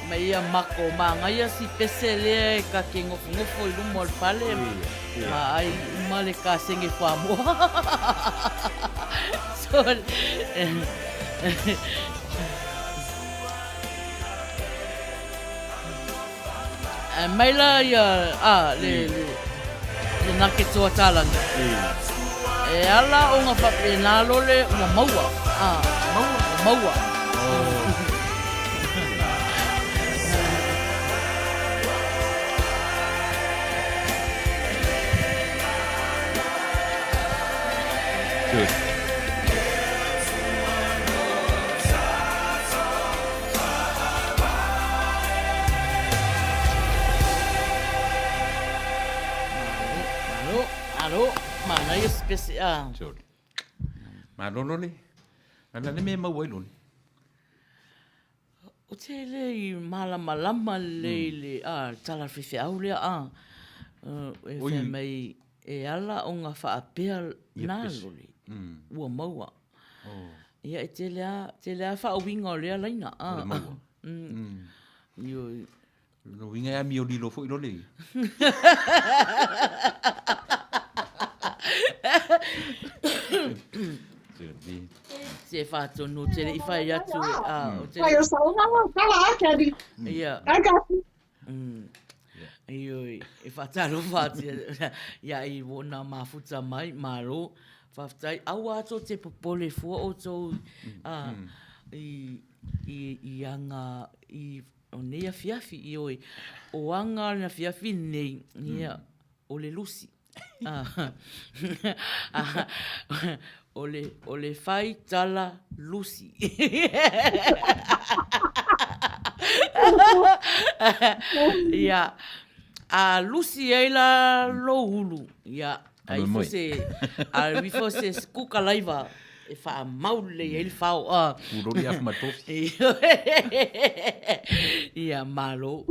Ma ia mako manga ia si pese lea e ka ke ngofo i lumo al pale ma ai umale ka senge whamoa so maila ia le nake toa talanga e ala o ngā whape nā lole ua maua maua Good. Alo, mana ia spesial. Sorry. Ma lolo le. Ana le me mau lolo. O te le i malama le tala whiwhi au lea e whai mai e ala o ngā whaapea nā loli. Ua maua. Ia e te lea whaawinga o lea laina. O le maua. No inga ya mi o lilo fo ilo le. Se fato no te le fai atu o te Ai, eu só não lá, Kedi. ia I got you. Ioi, e whataro whati, ia i wona mafuta mai, maro, whaftai, au ato te popole fua o tau, i anga, i o nea fiafi, ioi, o anga na fiafi nei, ia, o le lusi. O le whai tala lusi. Ia, a lusi ei la lo ulu. Ia, ai fo se kuka laiva e wha maule e il whao. Urori afu matofi. Ia, malo.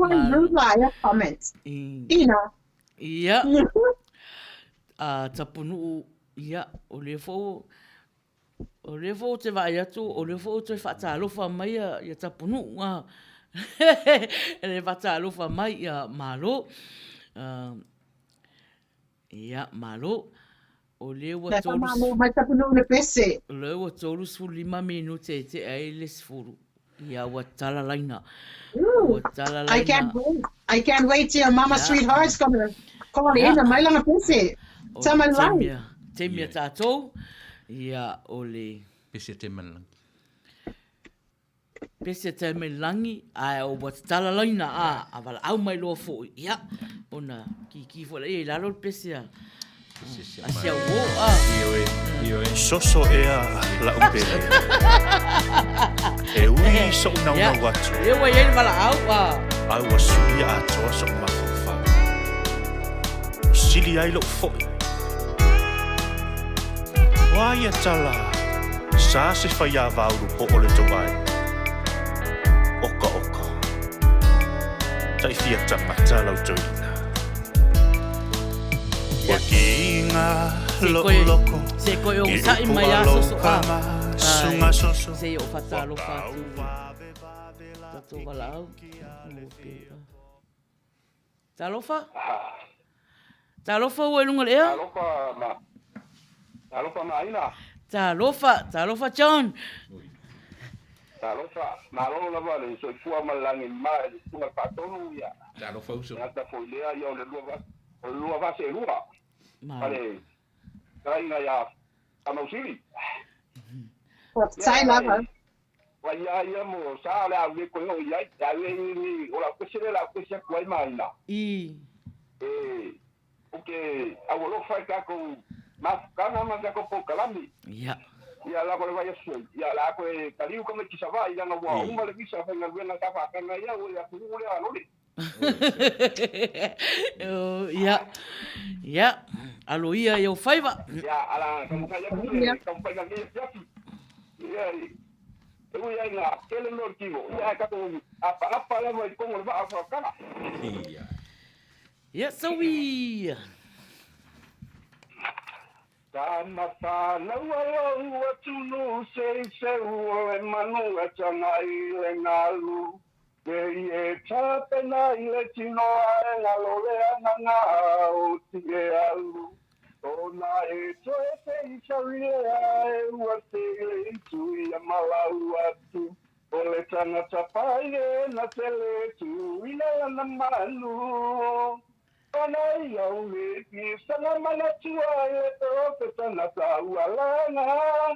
Comments. Ina. Ia. Tapunu ia o le fo te vai atu o le fo te fata alofa mai ia tapunu ele fata alofa mai ia malo ia malo o le wa tolu mai tapunu le pese le wa tolu su 5 minute te ai le sfuru ia wa tala laina I can't wait till Mama Sweetheart's gonna call in a mai langa pese. Sama lai. Temia tātou, ia o le... Pese te malangi. Pese te malangi, ai o wat talalaina a wala au mai loa fo, ia, ona ki fo le lalo pese a sia wo Io e soso ea la umpele. E ui so una watu. E wa ye wala au Au wa suia atoa so mafafa. Sili ai lo fo. Waia tala, sa se whaia vauru po ole tau ai. Oka oka. Tai fia tamata lau toina. Wa kinga loko loko. Se koe o sai mai aso so sunga soso. Se o fatalo fatu. Tato wala au. Talofa? Talofa ua lunga lea? Talofa maina. Talofa John. Talofa, malo la vale, so fua malangi mai, tunga patonu ya. Talofa uso. Nata folea ya le lua va se lua. Vale. Kaina ya amausili. Sai lava. Wa ya mo sa la ave ko no ya ni ola kusele la kusia kwai maina. Okay, awolo fai ka ko mas kana manga ko po kalami. Ya. Ya la ko vai so. Ya la ko kaliu ko me kisava ya na wa. Uma le kisa fa ngal na ka fa kana ya o ya ku le anoli. Ya. Ya. Alo ia eu faiva. Ya ala ko ka ya ku ka pa ga ni ya. Ya. Eu ia na kele no tivo. Ya ka ko apa la mo ko mo va fa kana. Iya. Ya so we. Tama sana wala tunu se o manu atanga ile ngalu ye chape na ile tino ala lole ana o tige alu ona e choese isharia e wate tu ya malau atu ole tana tapaye na tele tu ile na manu Anai au me ki sana mana tua e te sana sa ualana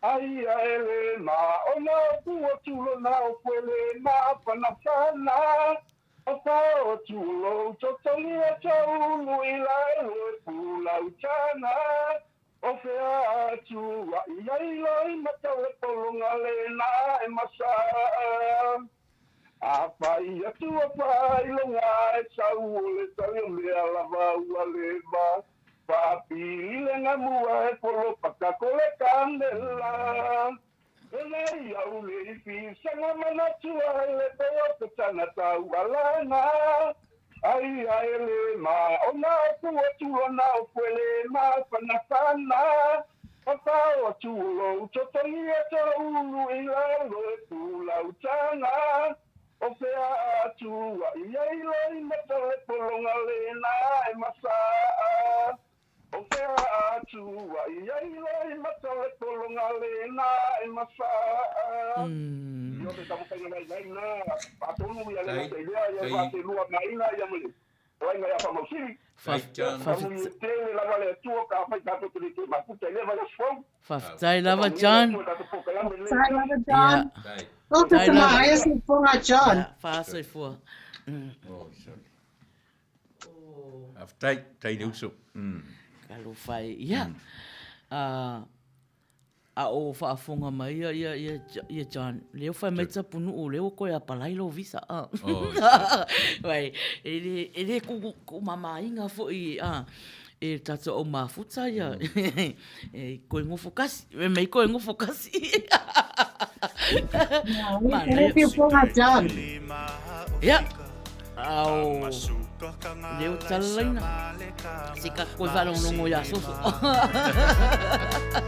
ai ele ma ona tu tulo na o pele na pana sana o pa o tulo to toli e tau ila e pula uchana o fe a tu ai lai mata le polonga le na e masa Apai atu apai longa e sau le tau me alava ua leva. Papi lenga mua e polo pakako le kandela. Elei au le ipi sanga manatua e le teo te tana tau alana. Ai aele ma ona atu atu ona o puele ma panasana. Papa o tulo utotoni e te ulu i la lo e tula utana. o fea atua iai loi matale polonga lena e masaa o fea atua iai loi matale polonga lena e masaa io te tamu kainga nai na patonu ia le te idea ia vate lua maina ia mele oi ngai apa mausiri tele la vale tua ka fai tato te te maputa ia vale fou Faftai lava John. Faftai lava John. Oh, te maia se fonga John. Faftai fua. Oh, sorry. Faftai, tai de uso. Kalau fai, ia. A o whaafonga mai ia John. Leo whai mai tapunu o leo koe a palailo visa. Wai, ele ku mamainga fo i e tata o mafuta ia. Koe ngofo kasi. Mei koe ngofo kasi. Ele que fonga John. Ia. Au. Leo talaina. Sika koe whalongongo ia soso.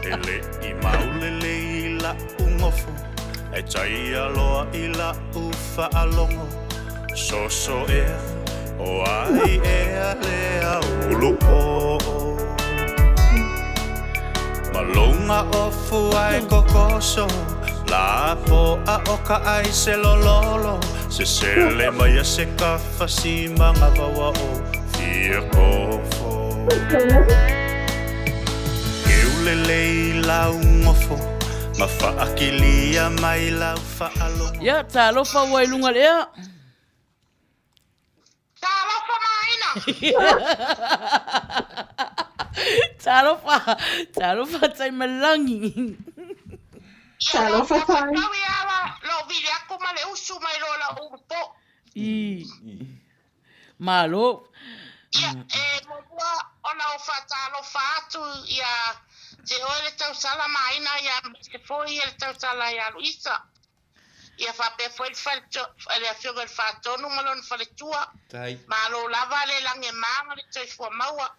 Ele I maulele I la ungofo E tai aloa I la ufa alongo Soso o ai lea ulu o Malunga ofu ai kokoso La po a oka ai se lololo Se sele mai a se kafa si manga wawa o Fia kofo Keulelei lau ngofo Ma whaakilia mai lau whaalongo Ia, tā lofa wai lunga lea. Tā lofa maina. Tā lofa tai malangi. Tā lofa tai. Tawi ala lo vile ako male usu mai lo la upo. Malo. Ia, moa ona o whata lofa atu ia te oere tau sala maina ia te foi ele tau sala ia Luisa. Ia whape foi ele afioga el whatonu malon whale tua. Malo lava le lange maa le toi fua maua.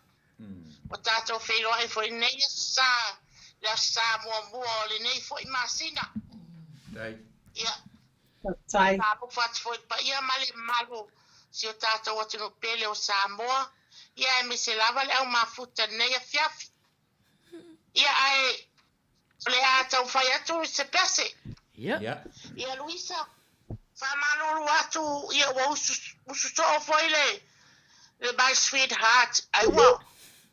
O tātou wheiroa e foi nei sa le sa mua o le nei foi masina. Ia. Tai. Tātou whatu foi pa ia male malo si o tātou atinu pele o Samoa. Ia e me se lava le au mafuta nei a fiafi. Ia ai le atau whai atu se pese. Ia. Ia Luisa. Whamanuru atu ia wa usu toa foi le my sweetheart. Ai wa.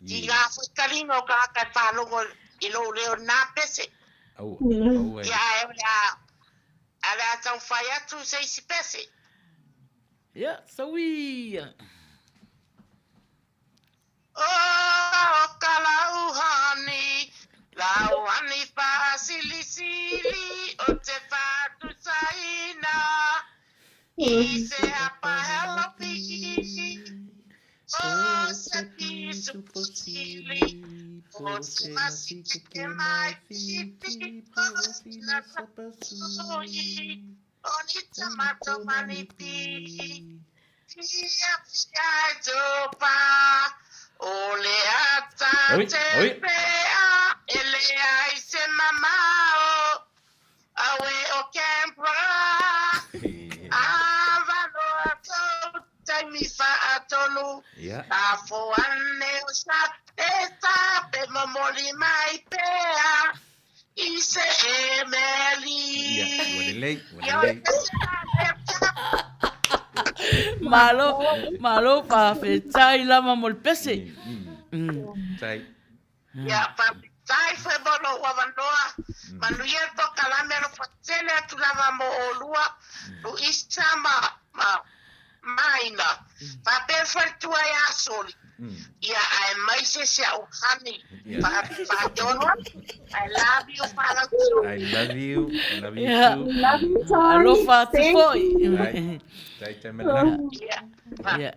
Di ngā foi karino ka kai whanongo I lo leo nā pese. Ia e le atau whai atu se isi pese. Ia, sawi. Oh, kalauhani, lauhani pa sili o te whatu saina, I se apa helapi, o se pisu pusili, o se masike ke mai pipi, o se na sapasui, o ni tamato manipi, fia dopa, o le ata te pea, ele ai se mamao, awe o kempra, avalo ato, taimi fa atonu, a foane o sa, eta pe momoli mai pea, I se emeli. Malo pa fetai lama mol pese. Tai. Ya pa tai foi bono wa vandoa. Manu yeto kalame no fatele tu lava mo olua. Lu isama maina. Pa perfecto ya soli. Ya ai mai se au hani. Pa dono. I love you para tu. I love you. I love you Yeah. too. Love you, Alo Tony. fa te Thank foi. you. Tai tai mela. Yeah. Yeah.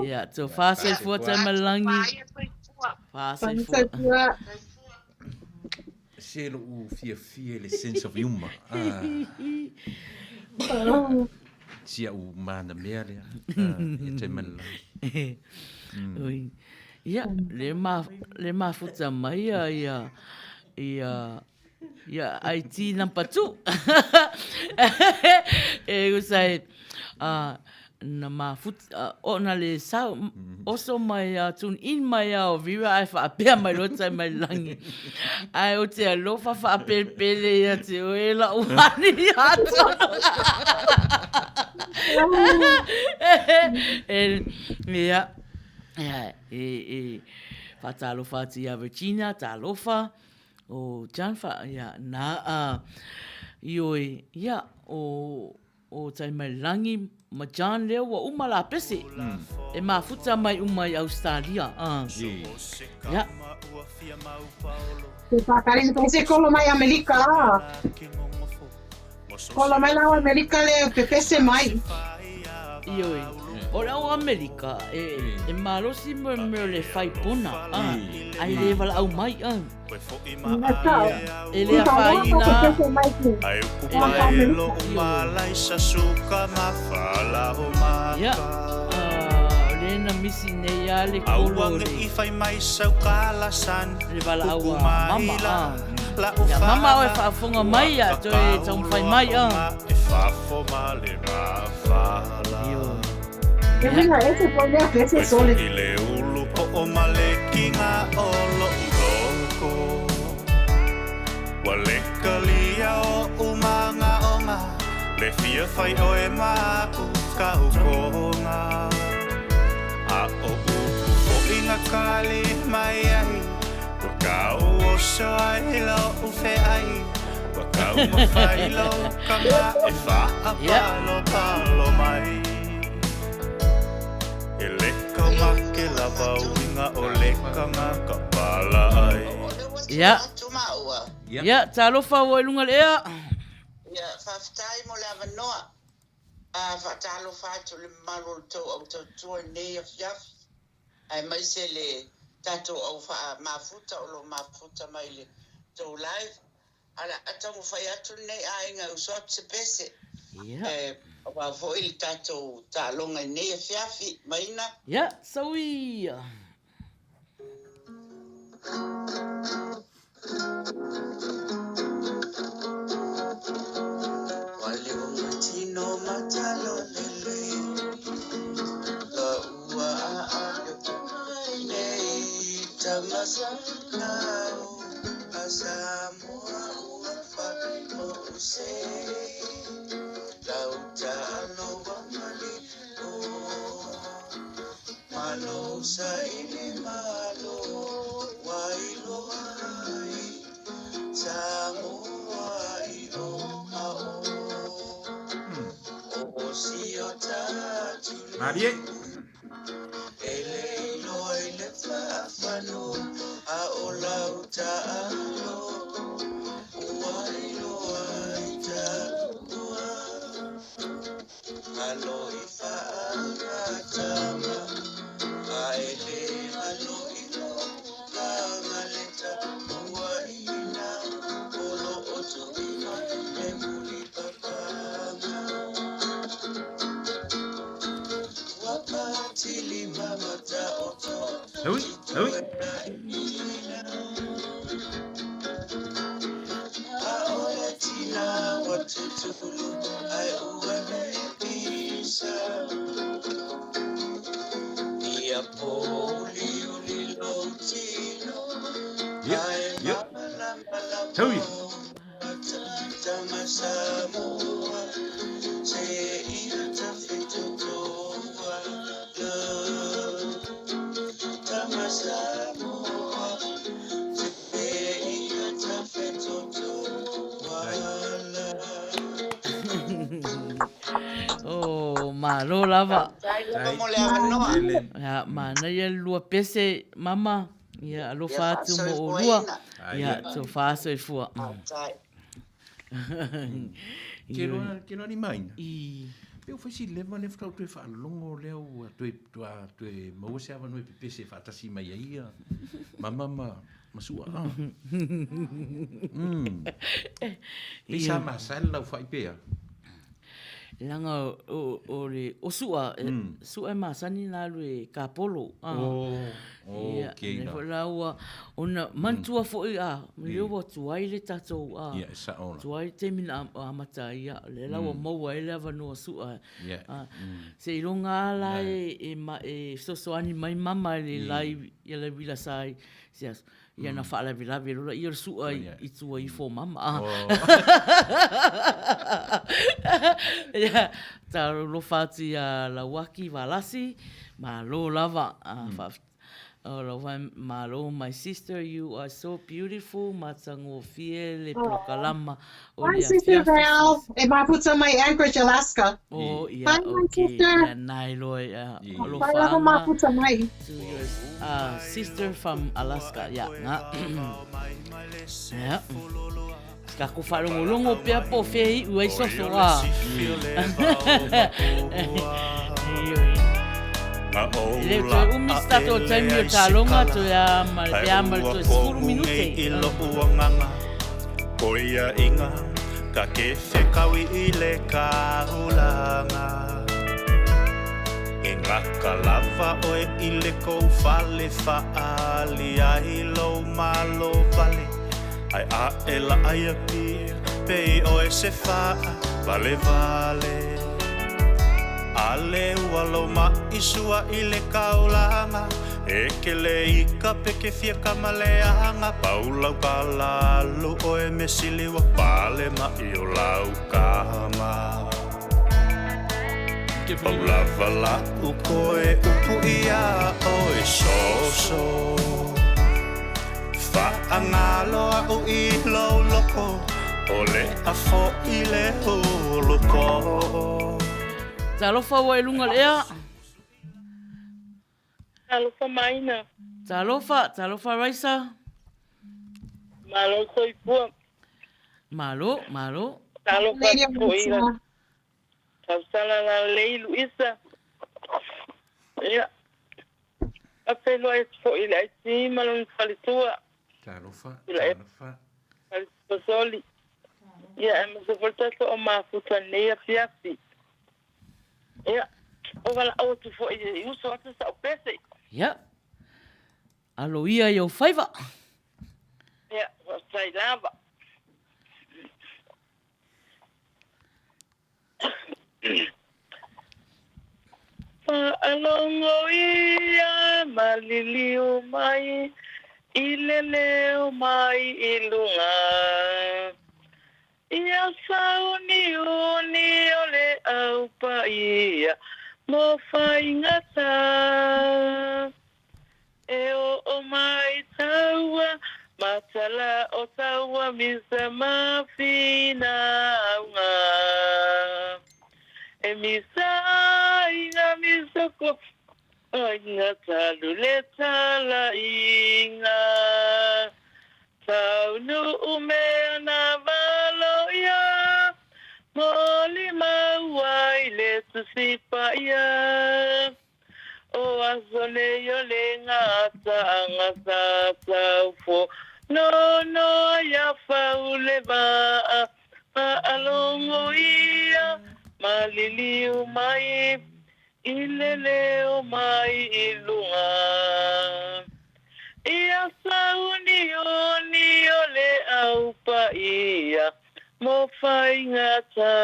Yeah, so fa se fua te malangi. Fa se fua. Selo u fia le sense of humor. Sia u mana mea lea. Te mela. Oi. Yeah, le ma futa mai ia Ia, ai ti nampa tu. E usai, na mafut, o na le sau, oso mai tun in mai o vira ai whaapea mai rota mai langi. Ai o te alofa whaapele ia te oela uani atono. Ia, whatalofa ati a Virginia, talofa. O John ia na ioi ia o tai mai langi ma John leo wa uma la pese e mafuta mai uma i Australia ia Te whakaringa pese kolo mai Amerika la. Kolo mai la Amerika le pepese mai. ioi o o Amerika e malosi mo le fai pona ai le vala au mai ele a faina ai kupai lo malai sa suka mafala o ma ia lena misi nei ale kolo i fai mai sa kala san le vala au mama ya mama o fa fonga mai ya to e tong fai mai e fa fo male mafala E venga ese pone a pese sole. Ile ulu po o malekinga o lo loko. Wale kalia o umanga onga. Le fia fai o e maku ka ukonga. A o uku o inga kali mai ai. Wakau o soai lo ufe ai. Wakau mawhai lo kama e wha a palo palo mai. E leka make lava winga o leka ngā kapala ai. ia ia talofa o lunga lea Ia, whawhitai mo le awanoa. Whatalofa atu le marol tau au tau tua nei a fiafi. Ai mai se le tato au mafuta o lo mafuta mai le tau live. Ala atamu whai atu nei a inga usot se pese. ia Wa fo il tato ta longa nei a fiafi maina. ia sawi Wale o matino matalo lele. La ua a nei tamasa nao. Asamoa ua fa mo se. Lauta no wamali o. Malo sa ili malo. Wailo ai. Samoa i o mao. O si o tatu. Marie. Ele ilo ele fafano. A o lauta alo. Wailo ai tatua. Alo i whaangatama. Aele alo i lo kangaleta. Ua ina olo otu ina e muli papanga. Wapatili mamata oto. Oi, oi. Aola tina watutulu. Ai ua me pisa. Ia poli ulilo tino. Yep. Oi. Tamasamoa. Se ia tafitutoa. Tamasamoa. Se ia tafitutoa. oh malo lava Mo le avanoa. ia mana ia lua pese mama ia alofa atu mo o lua ia to faso e fua Ke ni mai. i Eu fui si leva le frau tu fa longo leo tu mo se ava no pese fa tasi mai ia. Mama masua. Pisa masal la fai pea. langa o le o sua sua masani na le kapolo okay na la ua ona mantua fo ia le o tuai le tato sa ona tuai te mina amata ia le la o mo wa le va no sua se longa la e so ani mai mama le lai ia le vila sai se ia na fa la vila vila ia sua i tua i fo mama ia ta lo fati la waki valasi ma lo lava Malo, my sister, you are so beautiful. Matsango fie le plokalama. Hi, Sister Val. And I put on my Anchorage, Alaska. Oh, yeah, hi, okay. Sister. Yeah, nailoi. To your sister from Alaska. Yeah, yeah. Kako whalongolongo pia po fei uai sofoa. Le to umista to taimi o talonga to ya mal to 10 minuti. Ilo uanganga koia inga ka ke whekawi i le kahulanga. E ngā kalava oe i le kou whale whaali ai lo malo vale. Ai a e la aia pia pei oe se wha vale vale. Ale walo ma isua i le kaulanga e ke le ika peke fia kamaleanga paulau palalu o e mesili wa pale ma i o lau kama paulava la uko e upu ia o e soso whaangalo au i lau loko o le afo i le huloko. Talofa wa lunga lea. Talofa maina. Talofa raisa. Malo soipua. Malo. Talofa poina. Tausala la leilu isa. Ya. Apelo es poila isi malon falitua. Talofa. Falisoli. Ya, mas volta o mafuta neia fiafi. Ja, o wala au tu fo i uso atu sa o pese. Ja. Alo ia i o whaiva. Ja, o sai lava. Alongo ia maliliu mai, ileleo mai ilunga. Ia sauni ole au paia mo fai ngata e o mai taua matala o taua misa mafina nga e misa inga misoko inga taluleta la inga taunu umea na valoia moli mawai le tusipa ia o azole yo le ngata fo no ya faule ba alongo ia maliliu mai ileleo mai ilunga ia sauni ole au paia mo fai ngata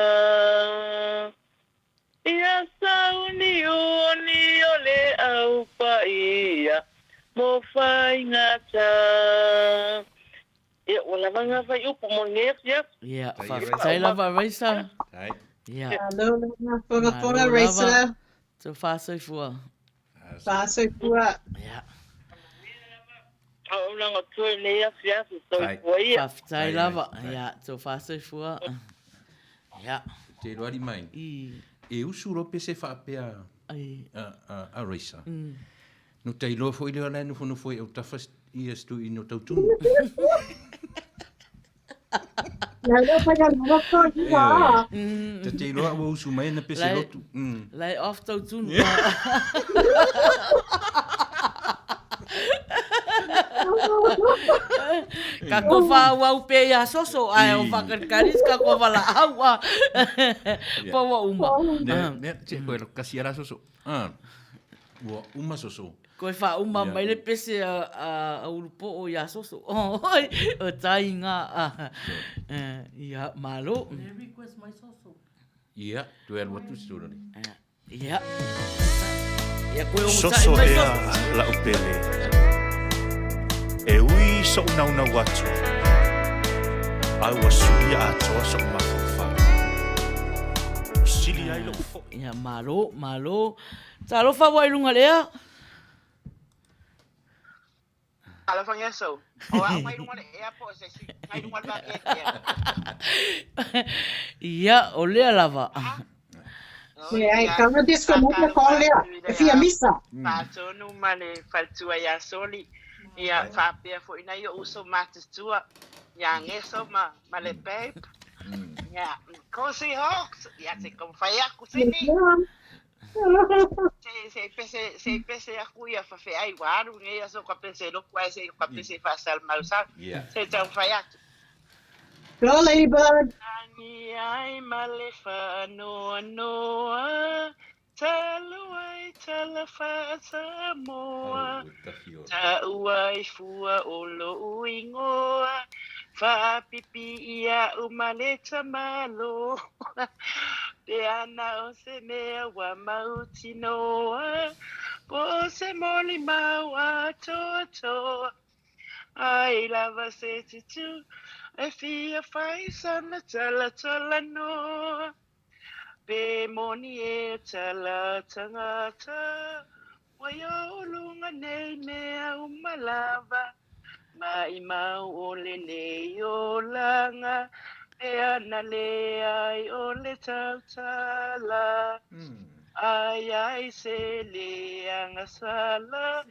ia sauni ole au paia mo fai ngata ia wala manga fai upu mo ngesia ia sai lava raisa ia Hello, Ponga raisa. So fast fua. Ia. Au langa tue nea fiasu so ia. Sai lava. Ia, so fast fua. Ia. Te roari mai. E usuro pe se whapea a raisa. No te ilo foi leo lai no foi au tawhas i astu i no tautunu. Te te ilo au usu mai na pe se lotu. Lai off tautunu. Ka ko whāwau pe ia soso ai o whakarikaris ka ko wala aua. Paua uma. Ne, te koe kasi ara soso. Ua uma soso. Koe wha uma mai le pese a urupo o ia soso. Oi, o tai ngā. Ia, malo. Request my soso. Ia, tu e watu sura ni. Ia. Ia koe o Soso ea la upele. E ui so una watu. Au asui atoa so mafufa. Sili ai lo fo. Ia, malo. Talo wha wairunga lea. Ala whangia so. O a mai runga le ea po se si. Mai runga la Ia, o lea lava. Kama disconnect ko lea. E fia misa. Patonu male faltua ya soli. Ia whapea fo ina yo uso matis tua. Ia ngeso male babe. Ia, kosi hoks. Ia se konfai aku sini. Se pese aku ia whawhi ai waru. Ngia so ka pese loku ai se ka pese whasal mausak. Se tau whai aku. Go, Ladybird. Ani ai male whanoa noa. Taluai talafata moa. Tauai fua olo uingoa. Whapipi ia umaleta malo. Te ana o se mea wa mauti noa. Po se moli mau a toa. Ai lava se titu. E fia fai sana tala noa. Pe moni e tala tangata. Waio lunga nei mea umalava. Mai mau ole nei o langa. E ana le ai ole tautala. Ai se le anga sala.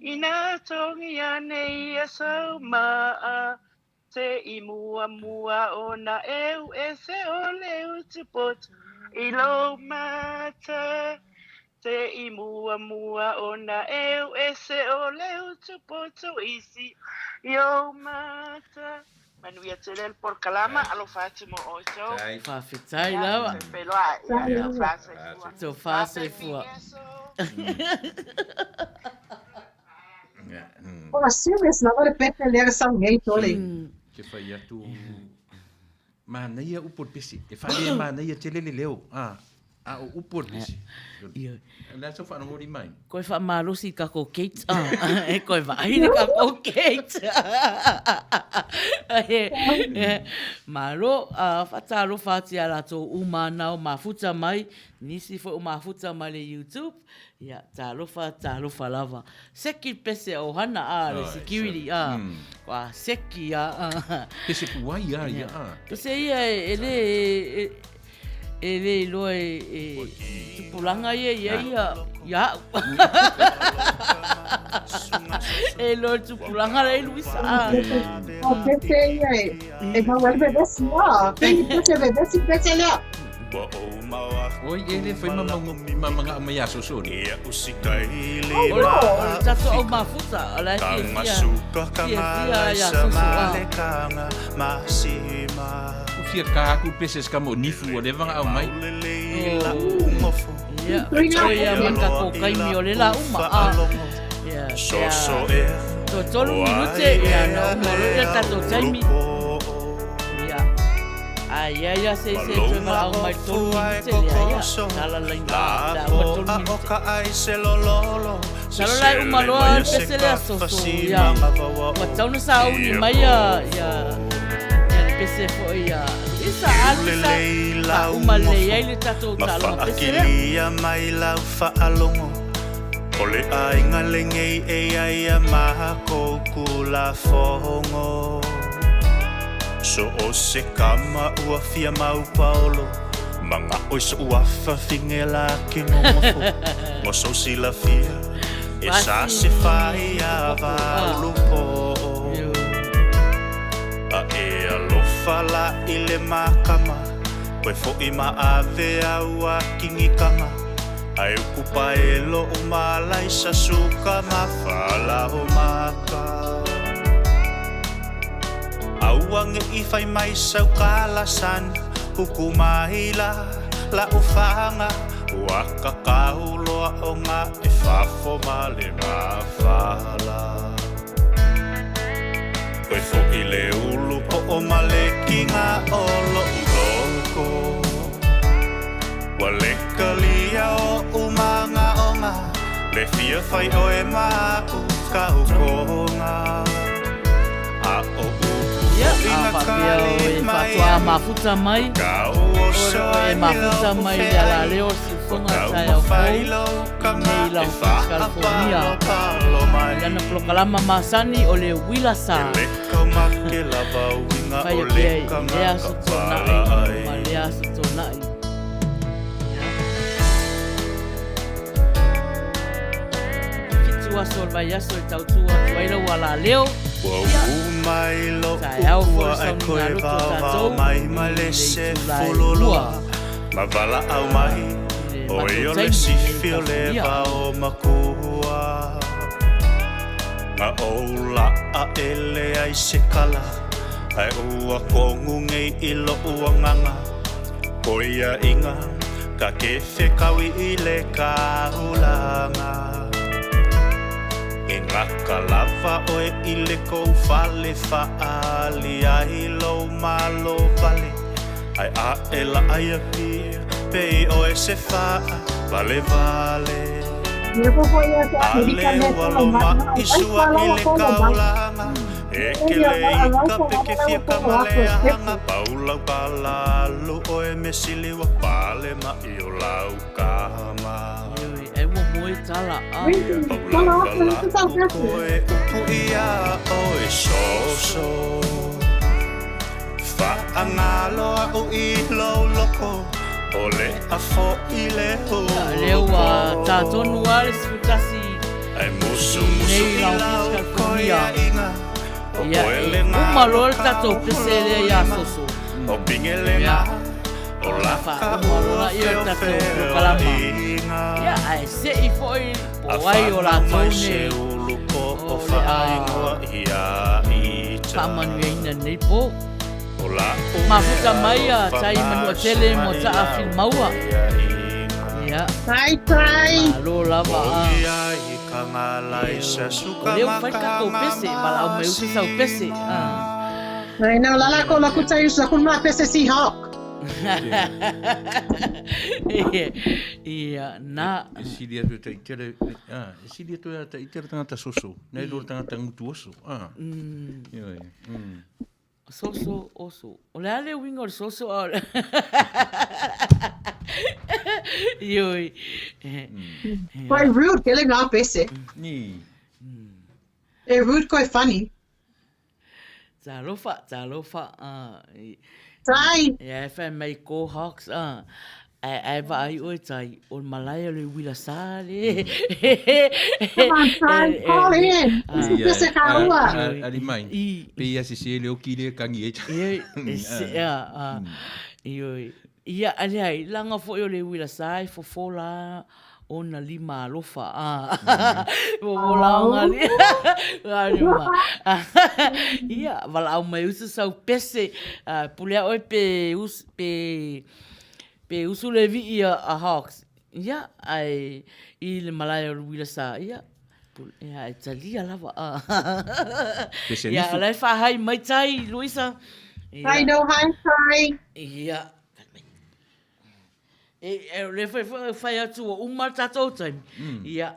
Ina tongi ane ia saumaa. Te imua ona eu e se ole utipot. Ilo mata. Te imua ona eu e se ole utipot. Isi yo mata. Manuia Telel por Calama, alo Fátimo Ocho. Whawhitai lawa. Peloa, ia whasa fua. Tō whasa fua. Oh, serious, na ora pepe lera sa ngei tole. Ke whai atu. Mana ia upor pesi. E whai mana ia telele leo. A o upor pesi. Nā so whanongori mai. Koe wha marosi ka ko Kate. E koe wha aire ka ko Kate. Maro, whataro whati a rato umanao mafuta mai. Nisi fo mafuta mai le YouTube. Ia, tārofa lava. Seki pese o hana le security. Wa seki Pese kuai ia. Pese ia ele loe tupulanga ia. E loe tupulanga le Luisa. O pese ia e vai beber sua. Tem pese beber se pese lea. Oi, ele foi mamanga mai aso so. Ia usikai le. Ola, tato o mafuta, ala kanga masima. Fia kaku peses kamo nifu o levanga au mai. Ia, ia maka ko kaimi o le la uma. Ia, so to tolu minute ia na umalo ia tato taimi. Ia se ma au mai tolu minute ia. Tala laina, da o tolu minute. Tala lai umalo al pesele asoso ia. Watauna sa au ni mai ia. Pese fo ia. Isa alisa umale ia le tato talo pese. Makilia mai lau whaalongo. Ole ainga lengei e ia maha kula fongo. So o se kama ua fia mau paolo. Manga oiso ua whawhingela ki ngomofo. Mo so sila fia. E sa se whai a vaulupo. A e alofa la ile makama. Koe fo ima ave au a kingikanga. Ai ukupa elo o malai sa suka mawhala o maka. wange I fai mai sau kalasan hukumahila la ufanga waka kauloa o ngā e whafo male mawhala koe fo I le ulu po o male ki ngā olo uloko wa le kalia o umanga o ngā le fia fai o e mau ka ukonga a o Fatua mafuta mai e mafuta mai ala leo si fonga tai au kou nei lau California Lana Plokalama Masani o le wila sa Fai o pia I lea sotonai ma lea sotonai Kitua sol vai aso e tautua tuaila wala leo Mai lo ua ai koe vau mai ma le se fululua ma wala au mai o e o le sifi o le vau makua ma o la a ele ai se kala ai ua kongu ngei I lo ua nganga ko ia inga ka kefe kawi I le kaulanga E ngaka lava oe I le kou fale faali ai lo malo vale ai a e la ai a pia pei oe se faa vale vale ale walo ma isua I le kaulanga e ke le ika peke fia kamalea hanga paulau palalu oe me siliwa pale ma I o lau kama Moi tala a koe upu ia oe soso Whaangalo au I lau loko o le a fo I le ho Leo a tātonu ale sifutasi ai musu I lau koe a inga o koe le ngā Umalol tato pesele ia soso o pinge le ngā o la whaumalola ia tato Plokalama Ia ai se I foi o ai o la tone o whaingoa ia I Whamanueina nei po Mafuta mai a tai manua tele mo ta a filmaua Ia Tai Malo lava a O leo fai kato pese Malau mai usi sau pese Ai nau lala ko laku tai usa kun ma pese si hawk Ia na Sili atu ta itere Sili atu ta itere tangata soso Nei lor tangata ngutu oso Soso oso O le ale wingo le soso Ioi Koe rude kele ngā pese E rude koe funny Talofa Tai Ia e whai mai ko hawks Ai vai oi tai o malaya le wila sale. Come on, Tai, call in. Pese ka ua. Ali mai. Pe ia se le o kile kangi Ia ali ai langa fo yo le wila sai fo fola ona lima lofa fo fola ngali ia vala au mai usa sau pese pule oi pe usu le vi ia a hawks ia ai I le malaya wila sa ia ia Italia lava ia lai fa hai mai tai Luisa I know hi Tai ia le fai atu o uma tatou time. Ia.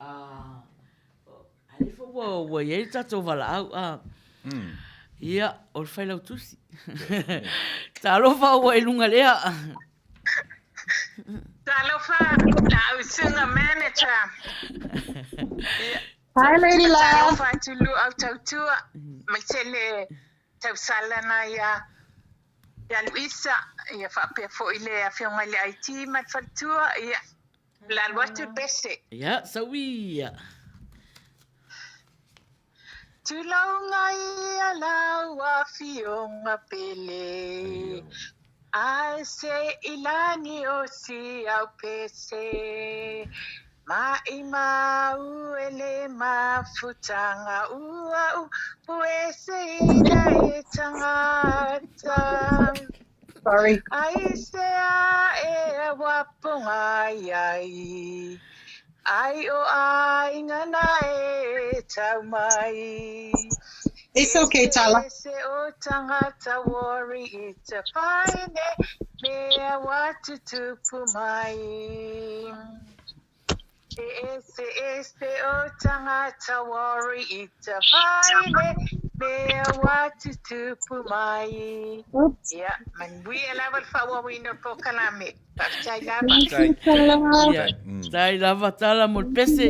Ale fo wo ye tatou vala au. Ia, o fai lau tusi. Talofa o lunga lea. Talofa, la usunga manager. Hi, Lady Love. Talofa tulu au tautua. Maitele tau salana ia. Ia Luisa, ia whapea fo I lea whionga le IT mat whatua, ia la watu bese. Ia, sawi ia. Tulaunga ia laua whionga pele, a se ilani o si au pese. Mai mau ele mafutanga ua puese ina e tangata. Sorry. Ai sea e wapunga yai. Ai o ai ngana e taumai. It's okay, Tala. Se o tangata wori ita paine me watu tupumai. Ese o tangata wori ita paine me watu tupumai. Yeah, man we level fa wa we no po kalame. Tai lava tala mo pese.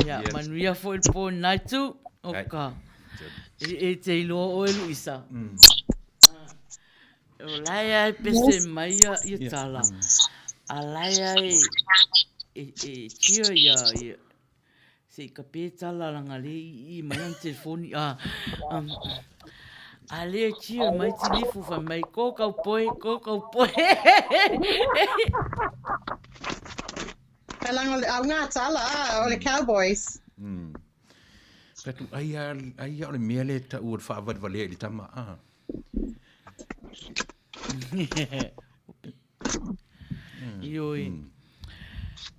Ya, manuia foi po naitu. Oka. E te ilo o e Luisa. O laia e pese mai ia tala. A laia e tio ia se ka pe tala langa le I mai an telefoni. A le tio mai tilifu fa mai kokau poe. Kalang au ngā tala o le Cowboys. Petu ai ole mele ta ur fa vad vale li tama Ioi.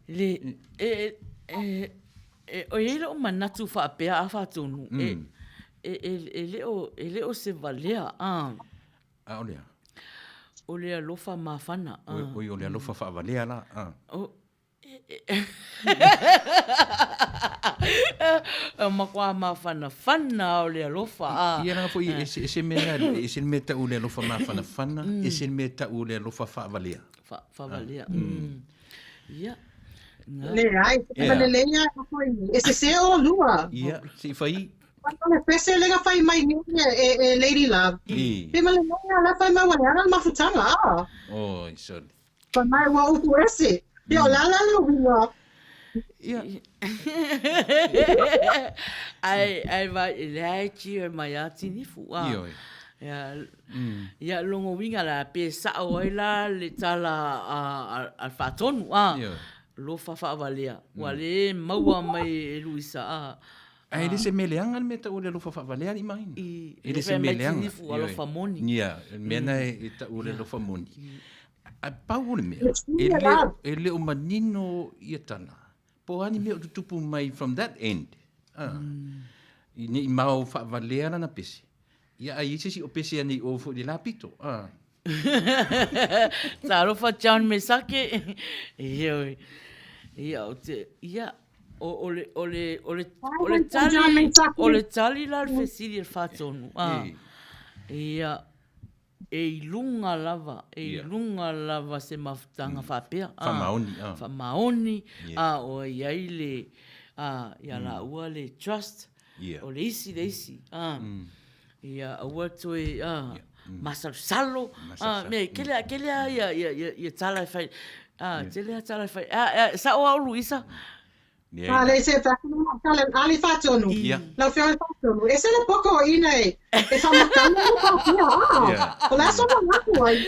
Le o ele o manatu fa pea a fa tonu. Ele o se valea olea. O le alofa mafana. O le alofa fa valea la Makwa mafana o le alofa. Ia nga foi ese meta o le alofa mafana ese meta o le alofa fa valea. Fa valea. Ia. Le ai, le lenha foi. Ese se o lua. Ia, si fai. Quando pese le fai mai e Lady Love. Pe male la fai mai wala mafutanga. Oh, so. Pa mai wa upu ese. Yo la wina. Ia. Ai vai le tio mai ati ni fu. Ia longo winga la pe sa o la le tala al fatonu lo fa valea. Wale maua mai Luisa Ai le se meleanga me ta o le lo fa valea ni mai. Ele se meleanga. Lo fa moni. Ia, mena e ta o le lo fa moni. A paule me. Ele o manino ia tala. Po ani me o tupu mai from that end. Ni mau fa valea na pesi. Ia ai si o pesi ani o fo di lapito. Taro fa chan me sake. Ia ole tali la fesili il fatonu. Ia lunga lava se mafutanga fa pea. Fa maoni. O ia ile ia la ua le trust. O le isi. Ia ua toi masalo. Me kelea ia tala fai. Telea tala fai. Sa o Luisa. Le se fa ali fatonu. La fiona fatonu. Ese le poco ine. E fa makana ko. Ola so na ko ai.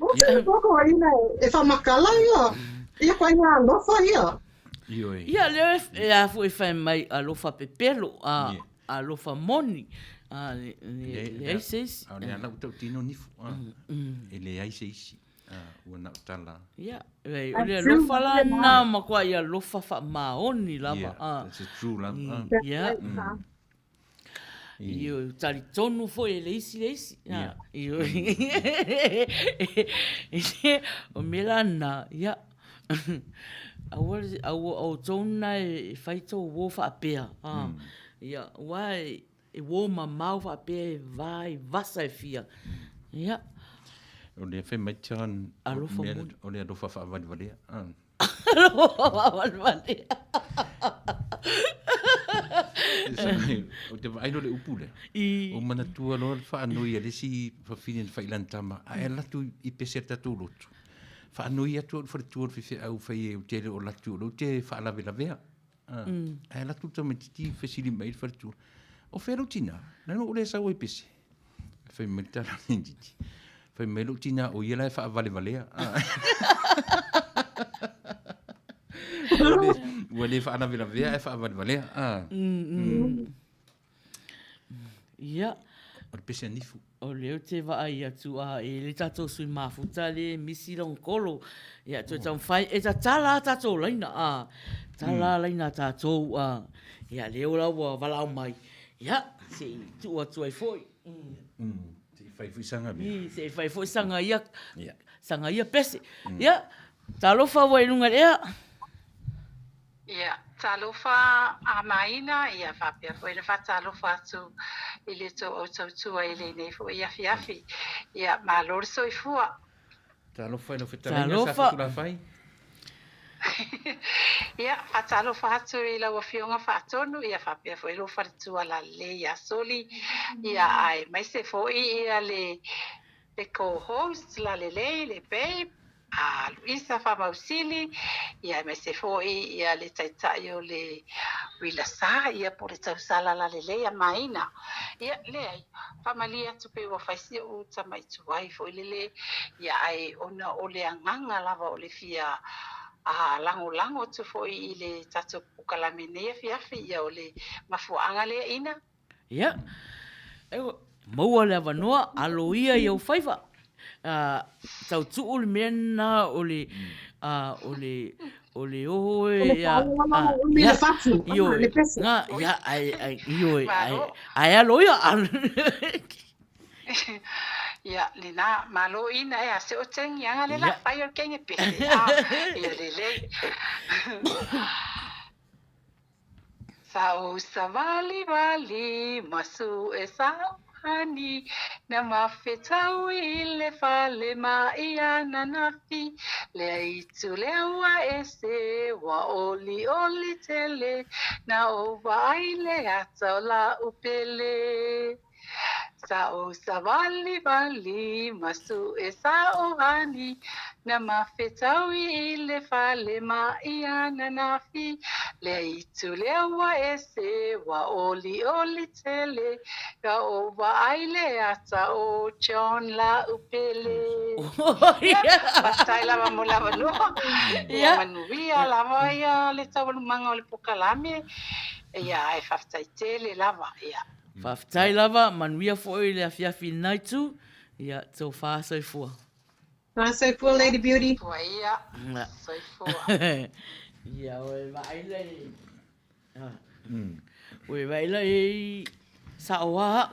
O poco ine. E fa makala ia. Ia kwa ia lo fa ia. Ia le fu e fa mai a lo fa pepelo a lo fa moni. Le seis. Le ana uta tino nifu. Ele ai seis. Una tala. Ia, ole lofa la na makua ia lofa fa maoni lava. That's true la. Ia. Io tali tonu foi leisi. Io. O melana, ia. Au tona e faito wo fa apea. Ia, wai e wo mamau fa apea vai vasa e fia. Ia. O le fe mai chan o le alofa fa valea. O te vai le upule. O mana tua lo fa anui le si fa fine fa ilantama. A la tu I pese tatu lotu. Fa anui atu for tu fi au fa o te o la tu lo te fa la vea. A la tu tama ti fe si mai for tu. O fe rutina. Na o le sa o pese. Fe mai tala nditi. Fai melo tina o ia lai fa valea. Wale fa ana vila vea fa vale. Ia. O pese nifu. O leo te vai atu le tatou sui mafuta le misi long kolo. Ia tu tau fai e tala tatou laina tala laina tatou ia leo la wala mai. Ia se tu atu ai foi. Se fai foi sanga me. Se fai foi sanga ia. Sanga ia pese. Ia talofa wai lunga lea. Ia talofa a maina ia whapea foi na talofa atu i le tō o tautua i le nei fo ia fiafi ia malor soifua. Talofa i lo whetalina sa whakula whai? Ia talofa atu i lau a fionga whaatonu ia whapea foi lo wharitua la le ia soli ia ai mai se foi ia le co-host la le babe Luisa Famausili ia me se foi ia le taitai o le wilasa ia por le tausala la lele ia maina ia le ai famalia tupe wa faisi o tamai tuai foi lele ia ai ona o le anganga lava o le fia lango tu foi i le tatu pukalamene fiafi ia o le mafuanga le ina ia maua le avanoa aloia i au faiva tau tu le mena o le oe ya yo nga ya ai aloia ya lina malo ina ya se o teng yang le la pai o kenge pese ya le sao savali masu esa ani na mafetau ile fale mai na fi le itu le wa ese wa oli tele na o vai le atola upele sao savali masu esa ohani na mafetau ile fale mai na fi le itu le wa ese wa oli tele ka o baile ata o John la upele patai lava mola no ya manuia lava ya le tau manga le pokalame ya ai faftai tele lava ya faftai lava manuia foi le afiafi naitu ya so fa so fo Lady Beauty ya so fo ya o baile we baile saoa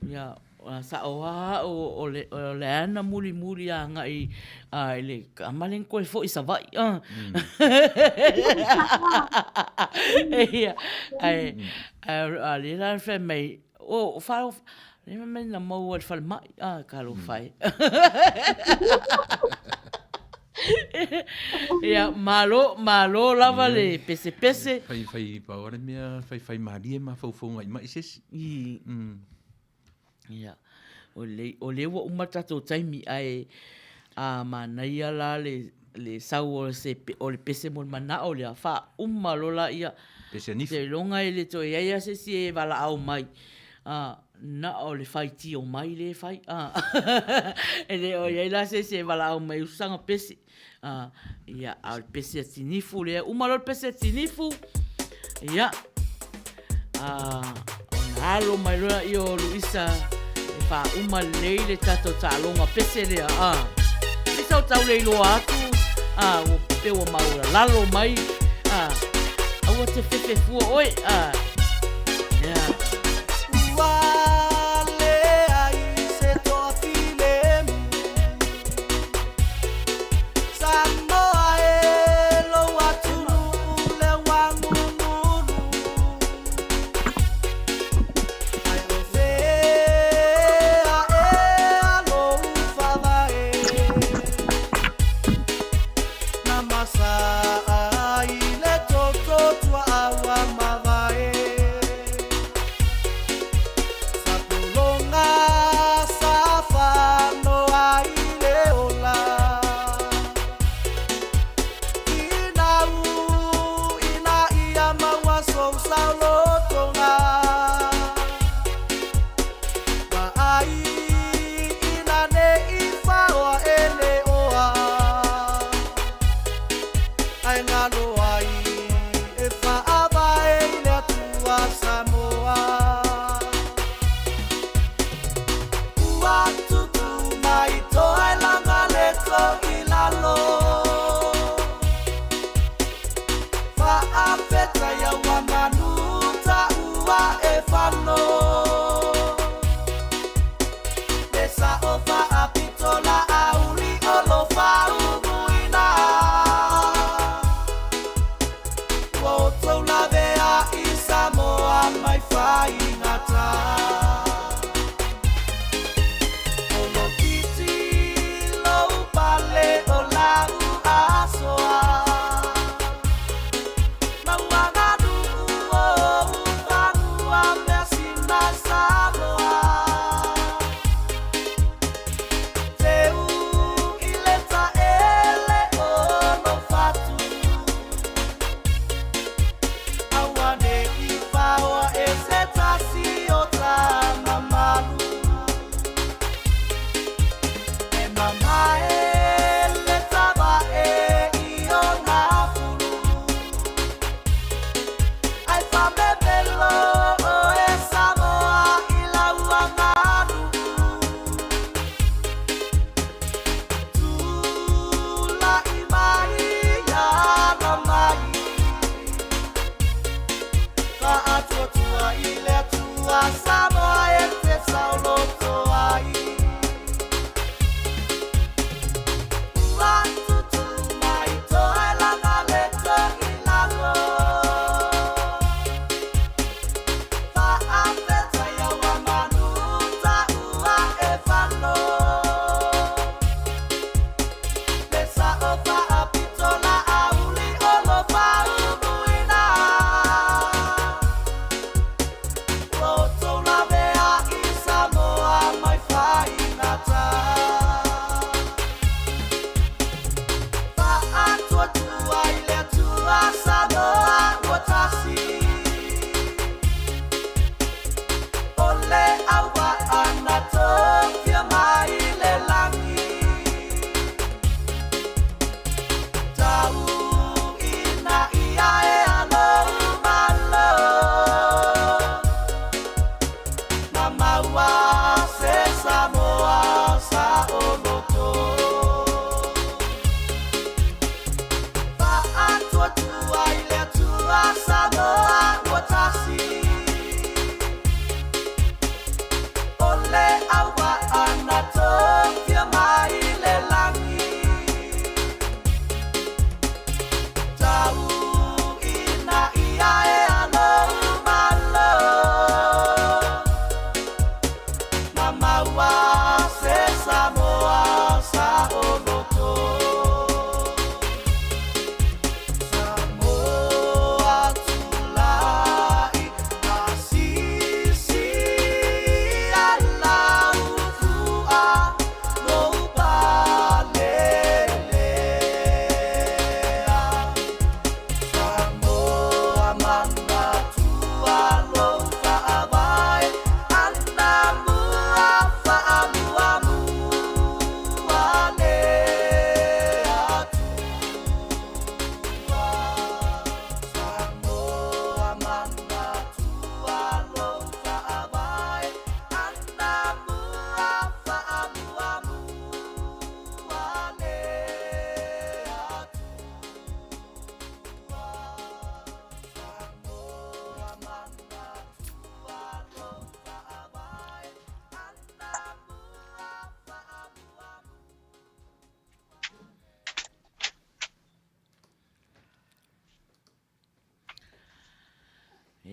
ya saoa o le ana muri a ngai le kamalen ko fo isa vai ai le la fe mai o fa le me na mo o fa mai kalo fai ya malo lava le pese fai pa ora mia fai maria ma fo ngai mai ses ya o le wa umata to taimi ai manaia la le sau o le pese mo mana o le fa umalola ia pese ni se longa ile to ia se si vala au mai na o le fai ti o mai le fai ele o ia la se vala au mai usanga pese ia al pese tinifu le umalo pese tinifu ia halo mai loa i o Luisa fa uma leile tato talonga pese lea e sau tau leilo atu o pewa maura lalo mai aua te fefe fua oi Masa ai le toto tua awa mavae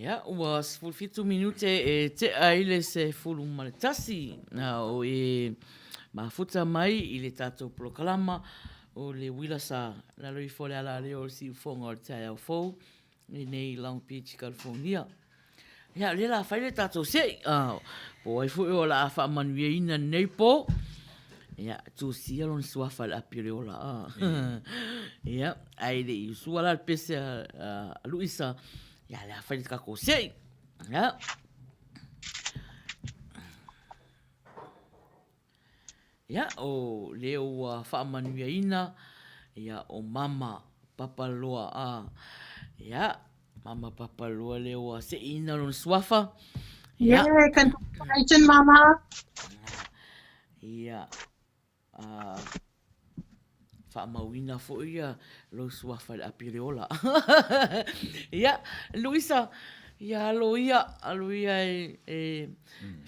Ia, ua sfulfitu minute e te aile se fulu maletasi. O e mafuta mai i le tātou proklama o le wila sa lalo i fole ala leo si ufonga o te au fou i nei Long Beach, California. Ia, le la whaile tātou se. Po ai fu o la awha manuia ina nei po. Ia, tu sia lon suafa le api le ola. Ia, ai le i suala le pese a Luisa. Ia, le a whaile kako sei. Ia. Ia, o leo whaamanuia ina. Ia, o mama papaloa. Ia, mama papaloa leo se ina lon suafa. Yeah, congratulations, Mama. Ia, whaamauina fo ia lo suafa le api le ola. Ia, Luisa, ia alo ia e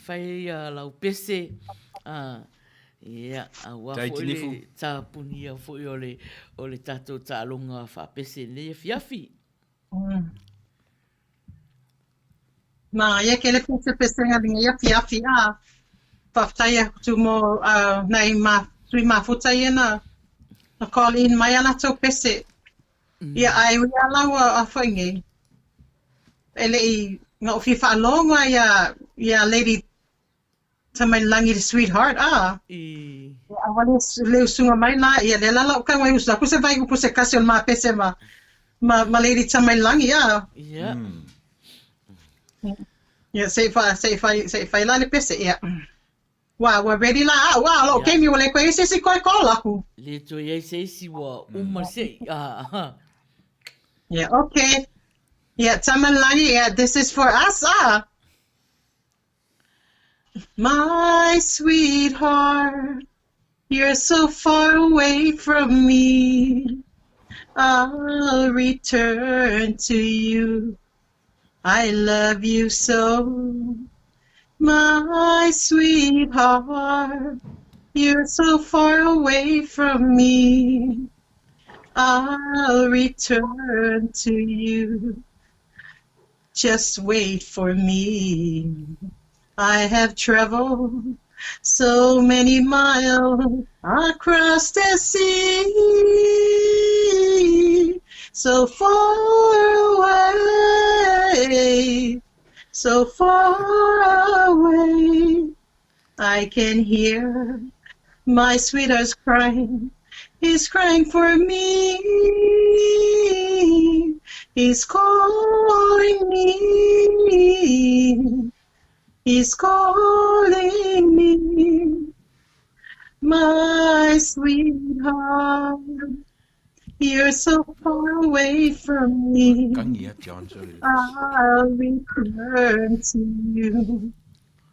whai ia lau pese. Ia, awa fo le tāpunia fo i o le tātou tālonga wha pese le fiafi. Ma, ia ke le pese nga linga ia fiafi a. Whaftai tu mo nei tui mafuta ia na call in mai ana tau pese. Ia ai wia lawa a whaingi. Ele i ngā uwhi whaalonga ia lady tamai langi le sweetheart a. Ia awale leo sunga mai na ia le lala uka ngai usa. Kuse vai kupu se kasi on ma pese ma lady tamai langi a. Ia. Ia se whai lale pese ia. Wow, we're ready la. Wow, okay, mi wale ko ese si koi kola ku. Le to ye se si wa se. Yeah, okay. Yeah, Tamalani, yeah, this is for us. My sweetheart, you're so far away from me. I'll return to you. I love you so. My sweetheart, you're so far away from me. I'll return to you. Just wait for me. I have traveled so many miles across the sea, so far away. So far away, I can hear my sweetheart crying. He's crying for me. He's calling me. He's calling me. My sweetheart, you're so far away from me. I'll return to you.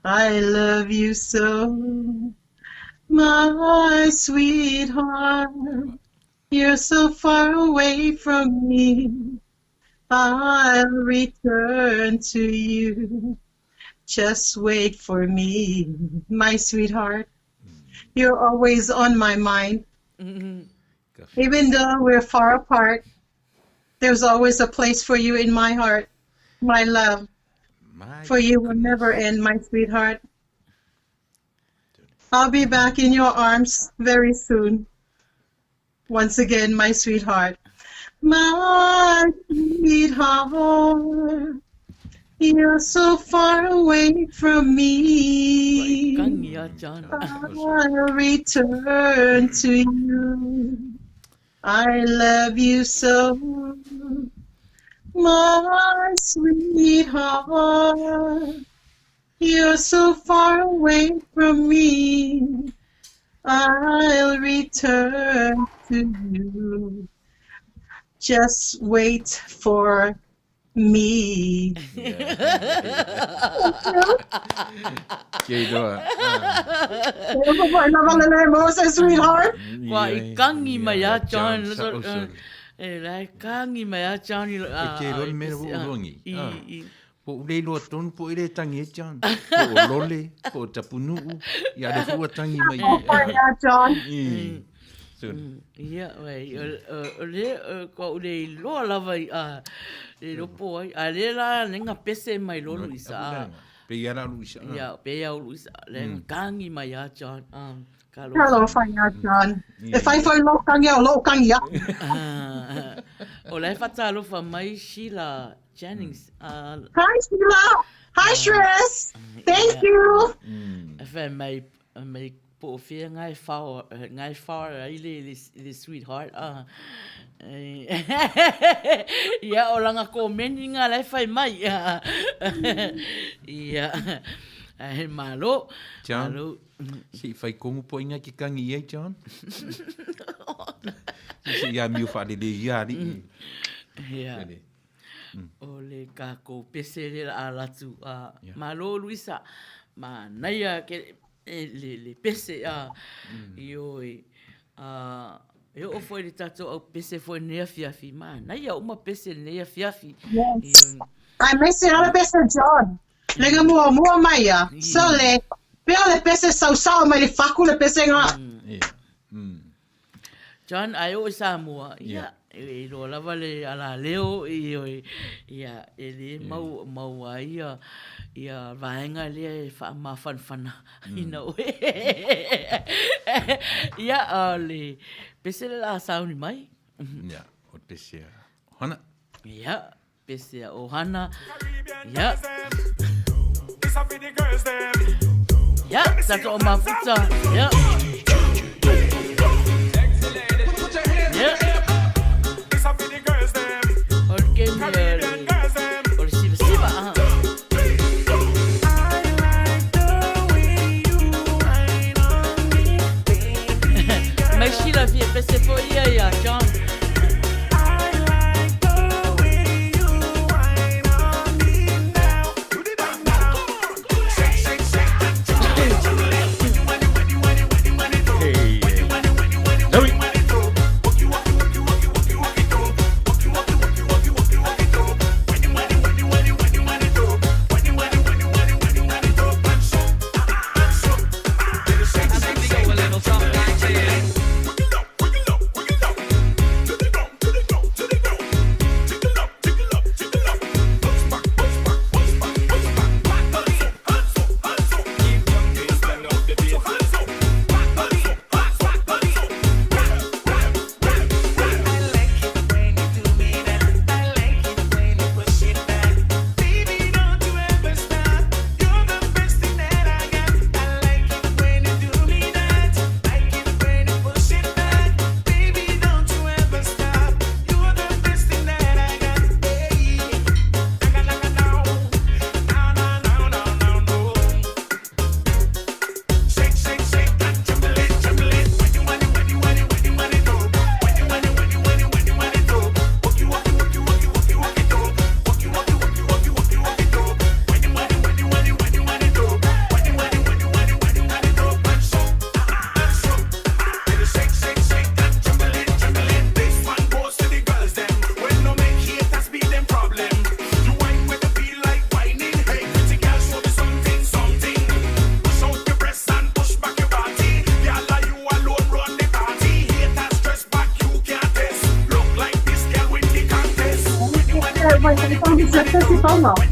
I love you so. My sweetheart, you're so far away from me. I'll return to you. Just wait for me, my sweetheart. You're always on my mind. Even though we're far apart, there's always a place for you in my heart. My love for you will never end, my sweetheart. I'll be back in your arms very soon. Once again, my sweetheart. My sweetheart, you're so far away from me. I'll return to you. I love you so. My sweetheart, you're so far away from me. I'll return to you. Just wait for me. Sweetheart. Wai kangi mai a John. Lai kangi mai a John. Ke ron me urongi. Po le lo ton po ile tangi e John. Po lole, po tapunu. Ya le fu tangi mai. John. Ia, wai. O le, ko le loa lava i a, le lopo ai. A le la, nenga pese mai lolo isa. Pe ia la Luisa. Ia, pe ia Luisa. Le kangi mai a John. Hello, whainga, John. E whai lo kangi au lo kangi a. O lai whatalofa mai Sheila Jennings. Hi, Sheila. Hi, Shress. Thank you. E whai mai po fia ngai whao ai le sweetheart. Ia, o langa ko meni ngā lai whai mai. Ia, he malo. John, si whai kongu po inga ki kangi ei, John? Si ia miu whare le ia li. Ia. O le kako pese le a latu. Malo, Luisa, ma naia ke le pese ioi. E o foi le tato au pese foi nea fiafi. Ma naia uma pese nea fiafi. Yes. Ai mese ala pese John. Lega mua mai a. So le pea le pese sau mai le faku le pese ngā. John, ai o sa mua. Ia. E lo lava le ala leo ia e le mau ai ia vaenga le fa ma fanfana ina o ia le pese la sauni mai ia o pese hana ia pese o hana ia ia sa to ma futa ia ia Mas Sheila, você foi aí, John. Não.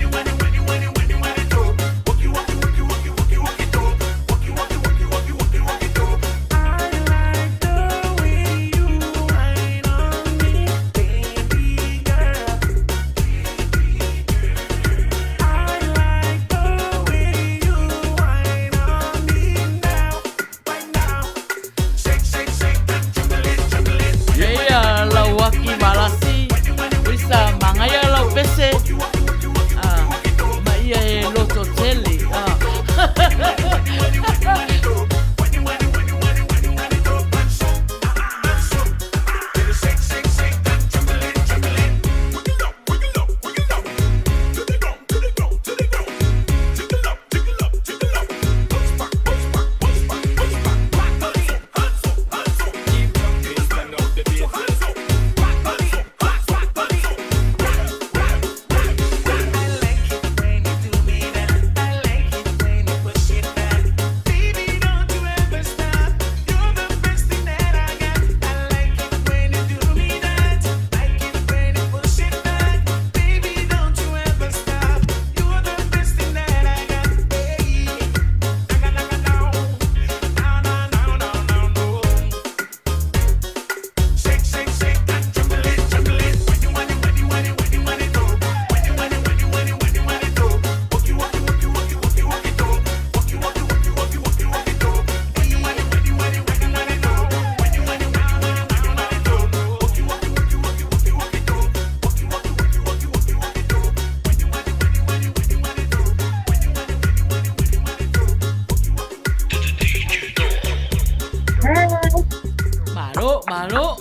Malo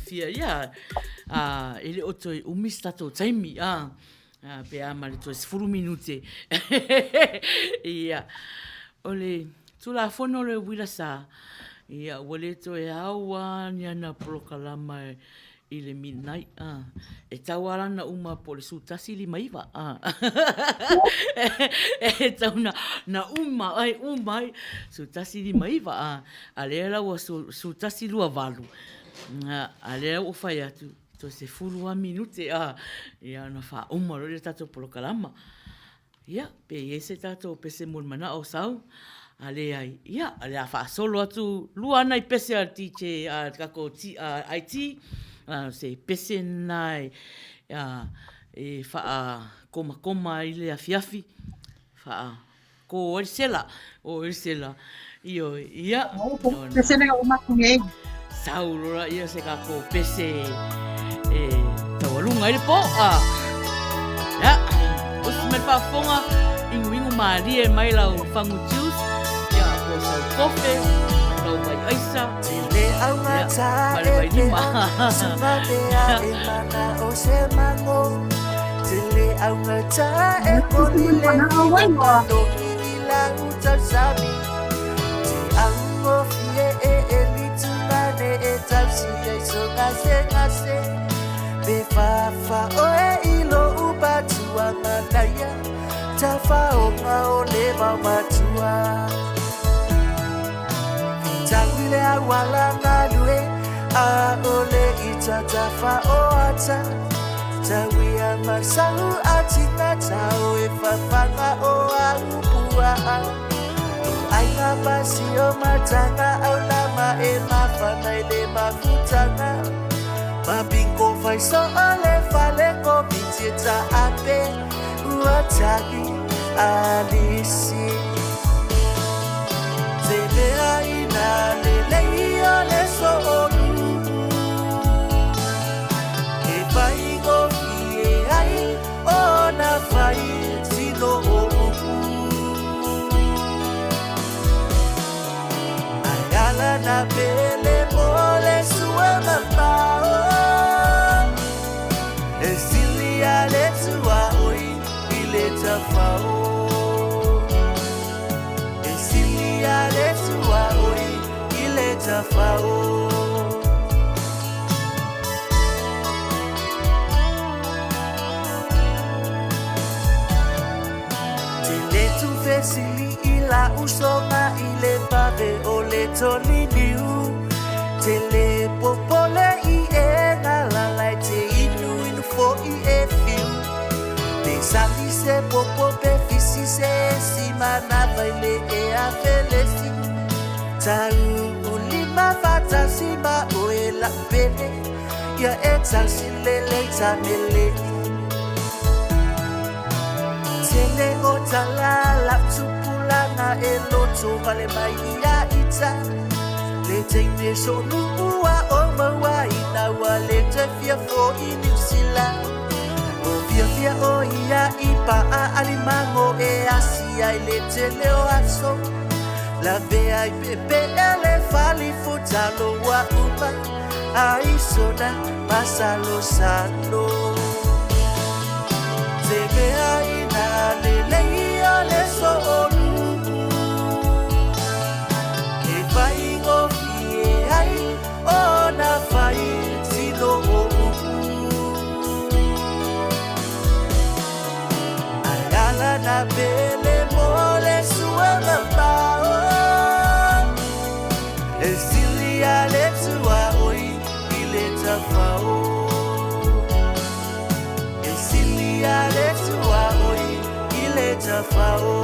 fia ia. Ele oto umista to taimi pe amale to 10 minute. Ia. Ole tula fono le wila sa. Ia wale to e awa ni ana prokalama i le midnight. E tawala na uma po le sutasi li maiva. E tauna na uma ai sutasi li maiva. Alea wa sutasi lua valu. Alea o fai atu. To se furua minute ia na fa uma le tato prokalama. Ia pe ese tato pese mulmana o sau. Ale ai, ia, ale a wha solo atu, lua nei pese a tiche, kako IT, se pese nei, e wha koma i le a fiafi, wha ko Erisela, io, ia. Pese nega umakunge. Saulora, ia se kako pese, tawalunga i le po, ia, usi me whafonga, inguingu maari e mai lau whangu juice, kofe, lau mai aisa, le au ngata e lima, sumatea e mana o se mango, te le au ngata e koni le mano i la uta sami, te ango fie e litu mane e tausi e so ngase, be fafa o e ilo upatua manaya, ta faonga o le mamatua. Tawile awala ngadwe ole itatafa oata tawia masahu atina tau e fafanga o aupua aina basi o matanga au lama e mafana ele mafutanga mabingo faiso ole fale ko bitita ape uatagi alisi Zelea ina leleia le soonu E pai go fie ai ona fai tino oku Ayala na pele mole sua mambao E silia le tua oi ile tafao Tafao Tile tu fesili ila usonga ile pave ole toliniu Tele popole i e ngalala te inu fo i e fiu Te sali se popo pe fisi se si manava ile e a felesi Tau Mafata sima oe la pene Ya etal silele tamele Tele o talala tupulana eloto vale mai ya ita Le teine sonu ua o maua ina wa le te fia fo inusila O fia o ia ipa a alimango e asia ile tele o aso La vea i pepe ele fali futalo wa upa Aisona masalo salo Se vea ina lele ia le soonu E fai go fie ai ona fai tino oku Ayala na bele mole sua mambao Esilia le tua oi ile tafao Esilia le tua oi ile tafao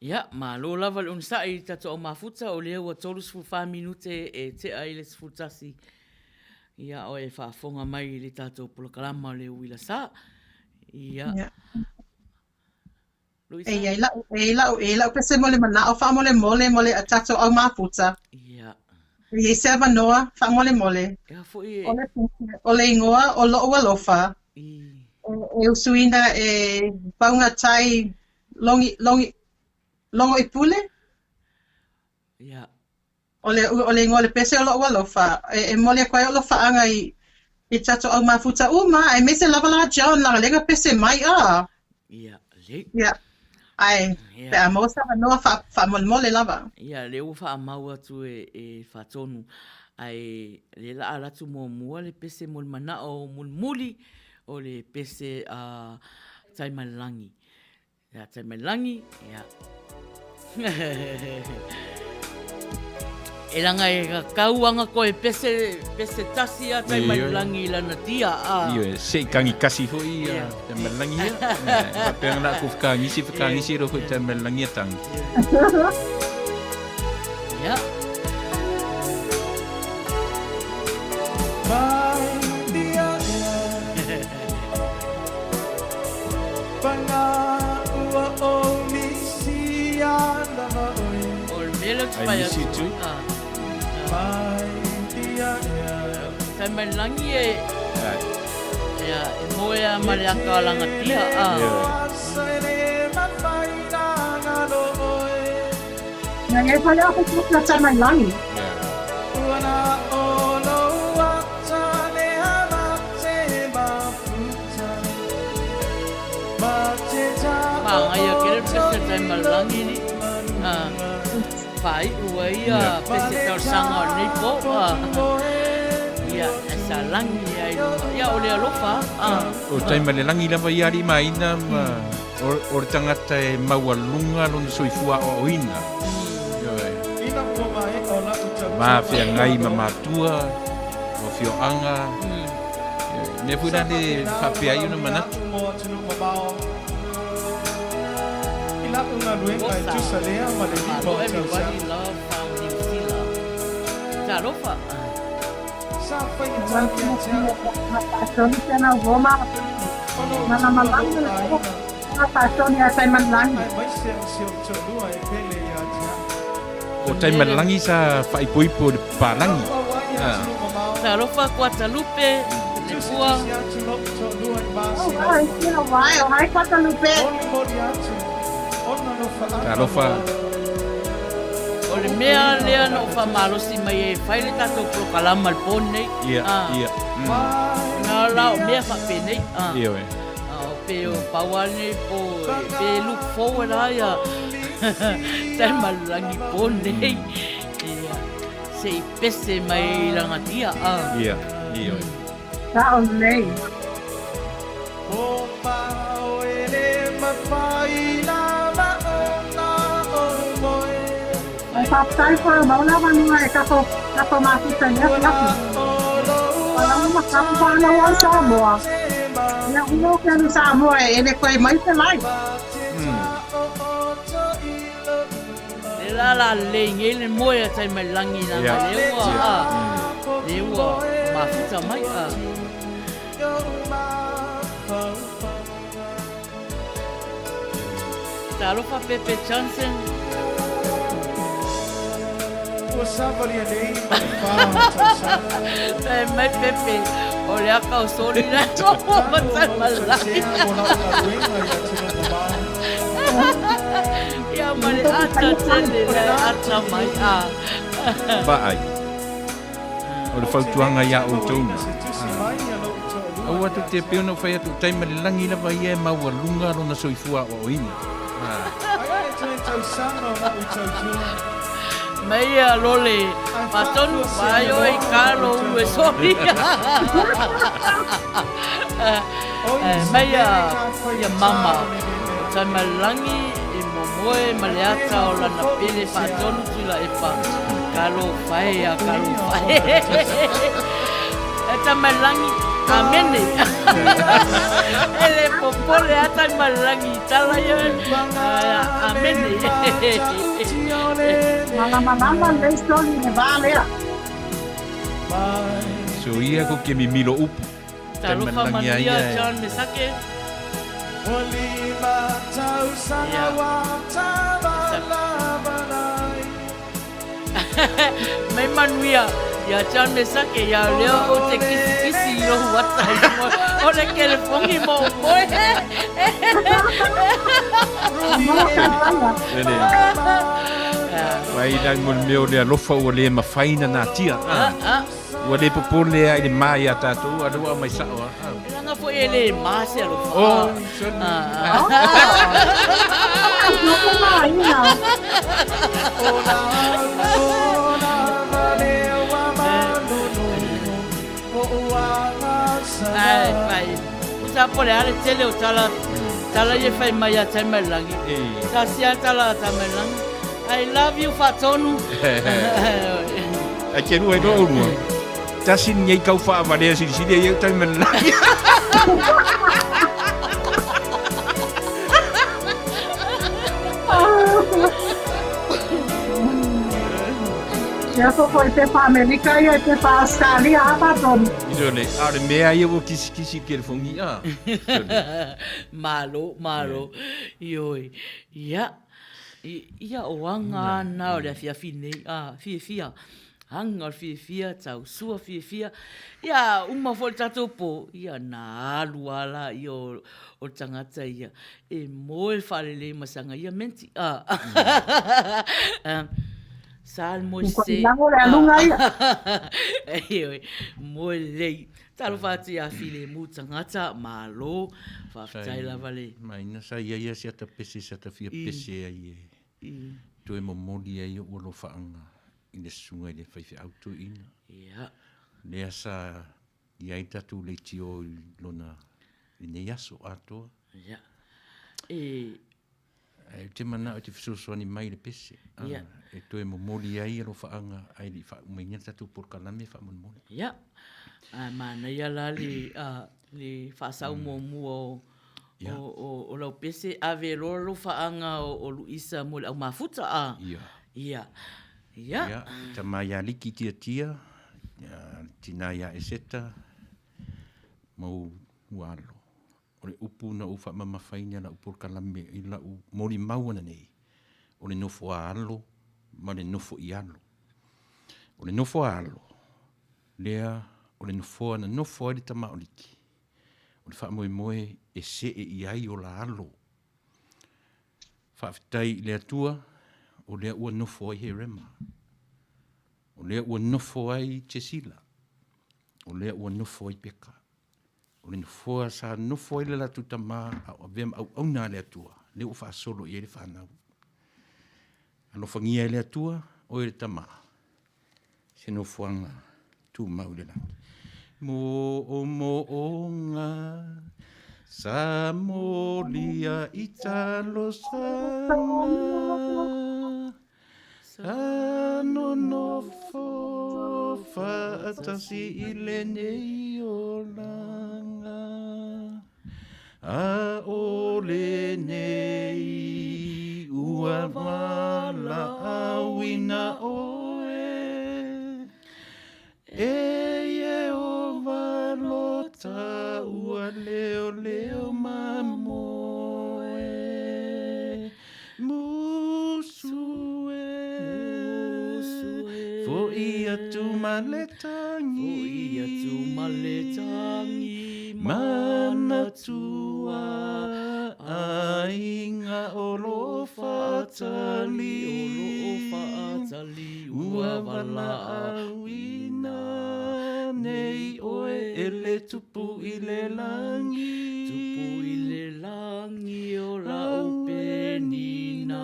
Ia, malo lava le unsa i tato o mafuta o lea ua tolu 5 minute e te ai le sfutasi. Ia o e whaafonga mai le tato pulakalama o le uila sa. Ia. E lau pese mole mana o wha mole a tato au mafuta. Ia. E se avanoa wha mole. Ia fui o le ingoa o loo alofa. E usuina e paunga tai longo i pule? Ia. O le ingoa le pese o loo alofa. E mole a koe o lofa anga i tato au mafuta uma. E mese lava la John la lega pese mai a. Ia. Le. Ia. Ai, pe a mosa avanoa wha mole lava. Ia, le u wha mau atu e whatonu. Ai, le la alatu mua le pese mul mana o muli o le pese taimalangi. Ia, taimalangi, ia. E langa e kauanga ko e pese tasi a taimalangi lana tia. Iyo, se kangi kasi hui taimalangi ia. Papeang na ku whakangisi ro hui taimalangi tangi. Ia. I miss you too. Taimalangi e moea maleaka langa tia. Nga e whale ako kukla taimalangi. Ngai a kere pese taimalangi ni. Pai ua ia pese tau sanga o nei po. Ia, esa langi ai lunga. Ia ole alofa. O taimalangi lava iari maina o le tangata e maua lunga lona soifua o oina. Ma fea ngai ma matua o fioanga. Ne funa le whapea iuna manatu. Everybody love New Zealand. Tarofa. Pasoni tena voma. Mana malangi na pasoni a taimalangi. O taimalangi sa whaipoipo le palangi. Tarofa Guadalupe. Le fua. Ai, kina vai, ai Guadalupe. Tarofa. O le mea lea no wha malosi mai e whaile tato prokalama al pone. Ia. Nga lao mea whape nei. Ia we. O pe o pawane po pe look forward aia. Taimalangi pone. Ia. Se i pese mai langatia. Ia. Ia we. Tao nei. O pao ele mawhaina Ai papai ko mau na vanua e kapo mafuta ni afi. Ala mo kapo pa na wa Samoa. Na uno ke ni Samoa e ne koi mai te lai. La le ngele moya taimalangi na lewa. Lewa mafuta mai Tarofa Pepe Johnson. Mai Pepe, olha a calçone na tua taimalangi. Ia mare ata tele ata mai Ba ai. O le whautuanga ia o tōna. Au atu te peo no whai atu taimalangi lava ia e maua lunga rona soifua o oina. Mai a lole patonu mai o i karo ue soria. Mai a mama taimalangi e momoe maleata o lana pele patonu tula e pa kalo whae a kalo whae. E taimalangi amene. Ele popole ata malangi tala ia. Amen. Malama le stoli ne vale. So ia ko ke mi milo upu. Talo fa mania John Mesake. Olima tau sana wa tabalai. Mai manuia ya John Mesake ya leo o te kisi yo wata o le telefongi mo moi. Vai dang mul meu le lofa o le mafaina na tia. Wa le popole ai le mai ata tu adu mai sa wa. Nga po ele mase lo. Oh. Vai. Usa pole ale tele utala. Tala ye fai mai ata mai langi. Sa sia tala ata mai langi. I love you Fatonu. Ai ke ruai no uru. Tasin ngai kau fa vale si ye tai men la. Ya so foi te pa America e te pa Australia apa ton. Isole, are mea ia o kisi ke le fongi a. Malo. Ioi. Ya. Ia o anga na o le fia fia. Hanga fia tau sua fia. Ia uma fo tato po. Ia na alu ala i o tangata ia. E moe whalele masanga ia menti. Sal moise. Moe lei. Talo whati a file mu tangata malo. Whaftai la vale. Mai na sa ia siata pese siata fia pese ai. Tu e momoli ai o lo whaanga. Ina sunga i le whaiwhi auto ina. Ia. Lea sa iai tatu le tio lona i ne yaso atoa. Ia. Te mana o te whasusuani mai le pese. Ia. E tu e momoli ai alo whaanga ai li whaumengia tatu por kalame whamonmoni. Ia. Mana ia la le whaasau mua o lau pese ave lolo whaanga o Luisa mo le au mafuta a. Ia. Ia, ta mai a liki tia, tina ia eseta, mau ualo. O le upu na ufa mamawhaina la upur kalame i la u mori maua na nei. O le nofo a alo, ma le nofo i alo. O le nofo a alo, lea o le nofo na nofo a li tama o liki. O le wha moe e se e iai o la alo. Whaafitai lea tua, o lea ua nofo ai he rema. O lea ua nofo ai Cecila. O lea ua nofo ai Peka. O le nofo sa nofo ai le la tutama au avem au na lea tua. Le ufa solo i ele whanau. Ano whangia lea tua o ele tama. Se nofo anga tu mau le la. Mo o nga sa mo lia italo sa Ano nofo fatasi ile nei o langa a ole nei ua wala awina oe e o walota ua leo mamoe musue fo ia tu maletangi mana tua ainga olo fatali ua wala awina nei oe ele tupu ile langi o la upenina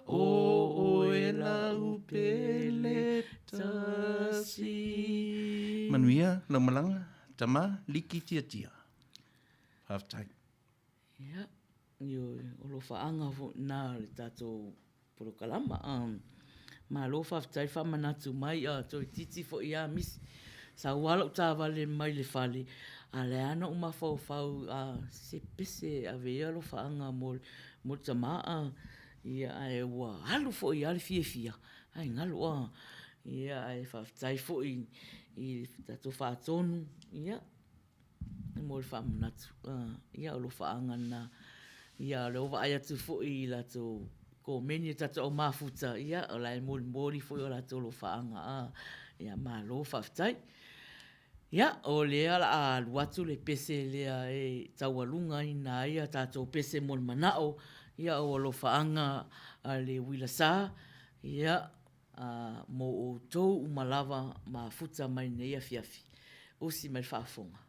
o e la upele tasi manuia la malanga tama liki tia half time ia yo o lo faanga na le tato por kalama ma lo fa tai fa manatu mai to titi fo ia mis sa wala ta vale mai le fale A le ana uma fau se pese a vea lo whaanga mo tamaa. Ia ai ua halu fo i ale fia. Ai ngalu a. Ia ai whaftai fo i tato whaatonu. Ia. Mo le whaamanatu. Ia o lo whaanga na. Ia le ova ai atu fo i lato ko meni tato o mafuta. Ia o lai mori fo i o lato lo whaanga. Ia maa lo whaftai. Ia, o lea la a luatu le pese lea e taualunga ina ia tātou pese mon manao. Ia o lo whaanga le wila sā. Ia, mo o tau umalawa ma futa mai nei a fiafi. Osi mai whaafonga.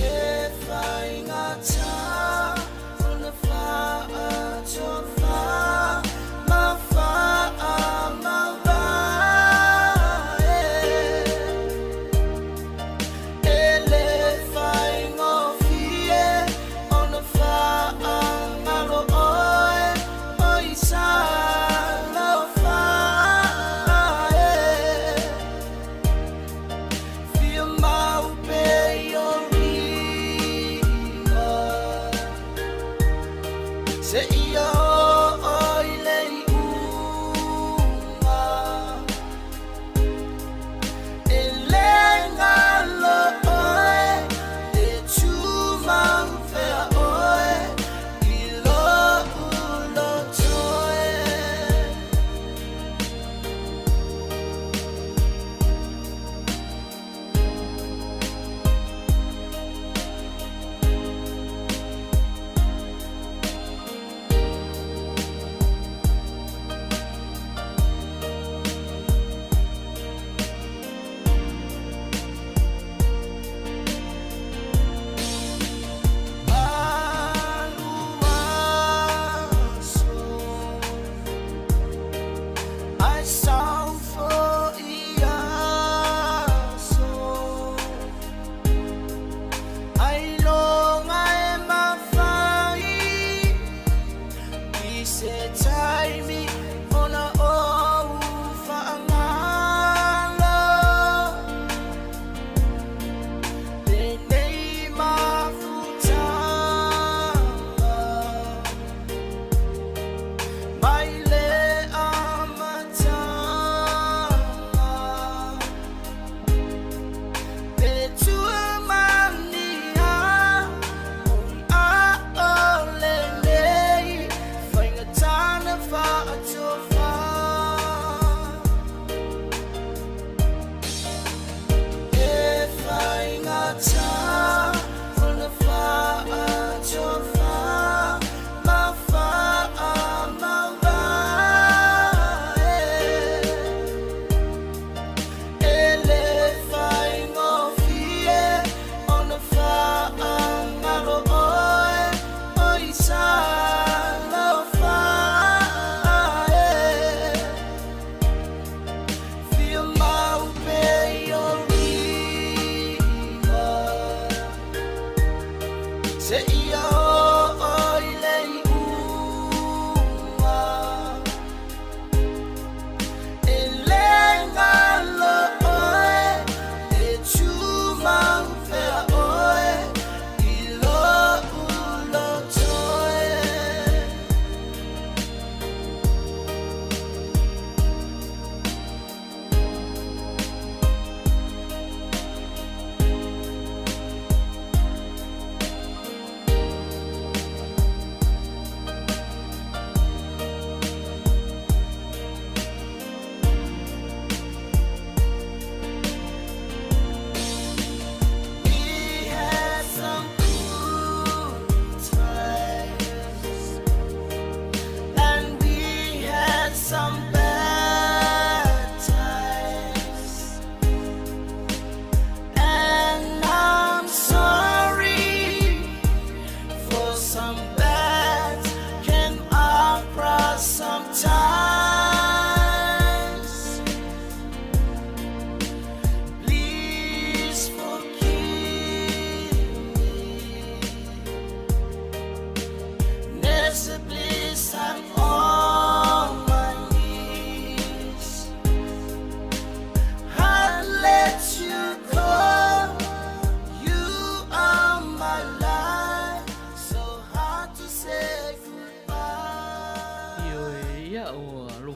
Yeah.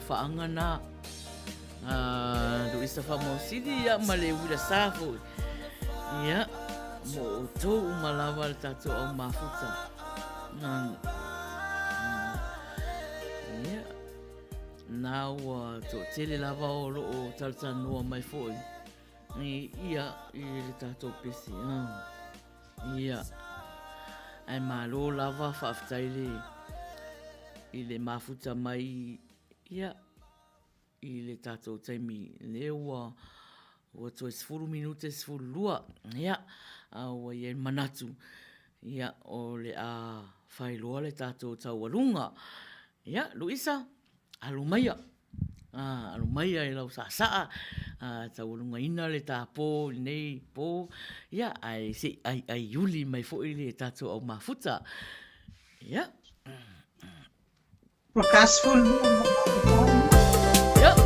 whaanga nā. Luisa whamausiri ia ma le wira sāfo. Ia, mo tō umalawa le tātou au mafuta. Ia, nā ua tō tele lava o loo talitanua mai fōi. Ia, i le tātou pesi. Ia, ai malo lava whaaftaile i le mafuta mai. Ia, i le tātou taimi le ua tō 10 minute 10 ia ua i manatu ia o le a whailoa le tātou taualunga ia Luisa alumaia alumaia i lau saa taualunga ina le tāpō nei pō ia ai yuli mai fo i le tātou au mafuta ia Makasful. Yep.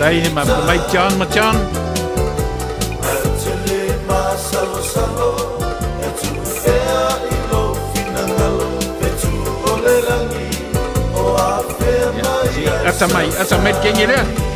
Dai mai John. Asa mai kengi le.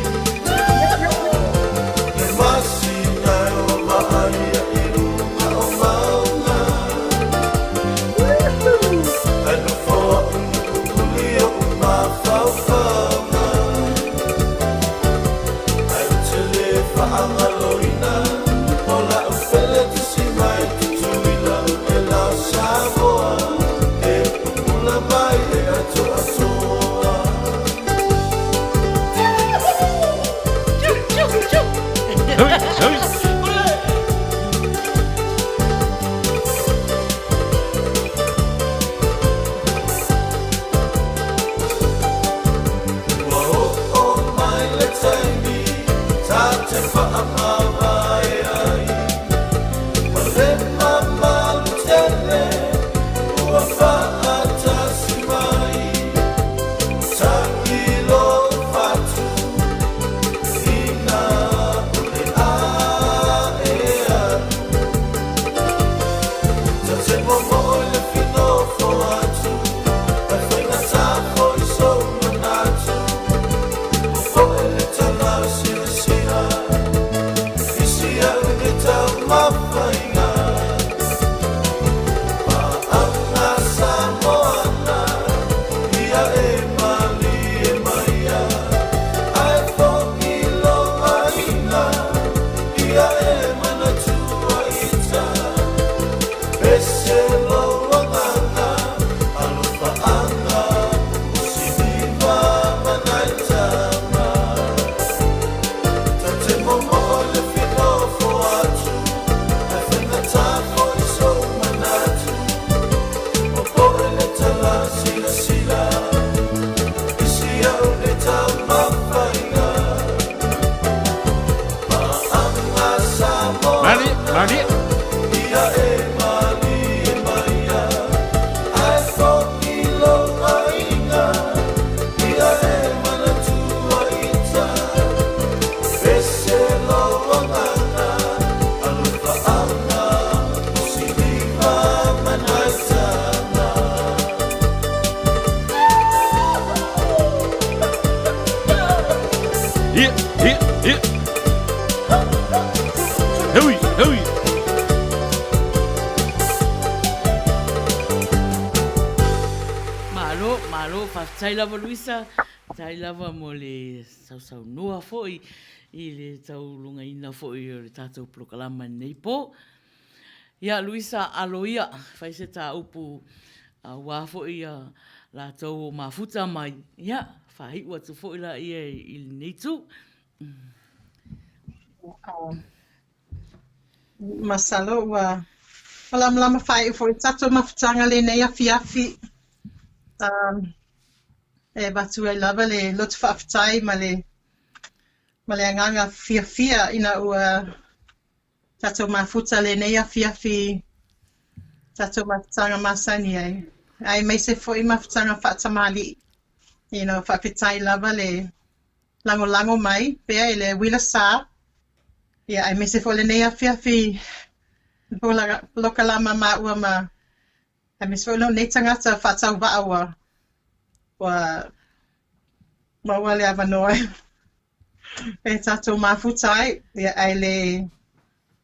Esse logo Malo, whaftai lava Luisa, tai lava mo le sau noa foi, i le tau lunga ina foi o le tātou prokalama nei po. Ia Luisa aloia, whai se tā upu wā foi la tau mafuta mai. Ia, whahi ua tu foi la ia i nei tu. Masalo ua lama whai foi tātou mafutanga le nei afi. E batu ai lava le lotu whaafitai ma le anganga fia ina ua tātou mafuta le nei afi tātou mafutanga masani ai. Ai mai se foi mafutanga whaatamali. Whaafitai lava le lango mai, pea i le wila sā. Ia ai mai se foi le nei afi loka lama ma ua ma. Ai mai se foi lo nei tangata whaatau waa wa le avanoa. E tātou mafutai, ia ai le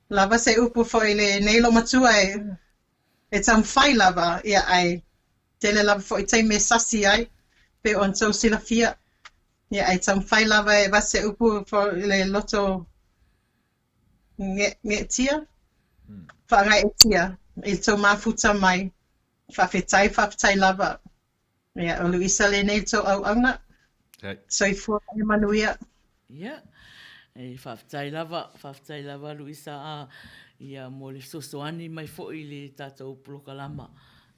lava se upu foi le neilo matua e tam whai lava, ia ai tele lava foi te me sasi ai, pe on tau sila fia. Ia ai tam whai lava e vase upu foi le loto nge tia, whaangai e tia, i tau mafuta mai, whawhetai lava. Ia, o Luisa le nei tau au anga. Soifua e manuia. Ia, e whaftai lava Luisa ia mo le sosoani mai fo i le tātou prokalama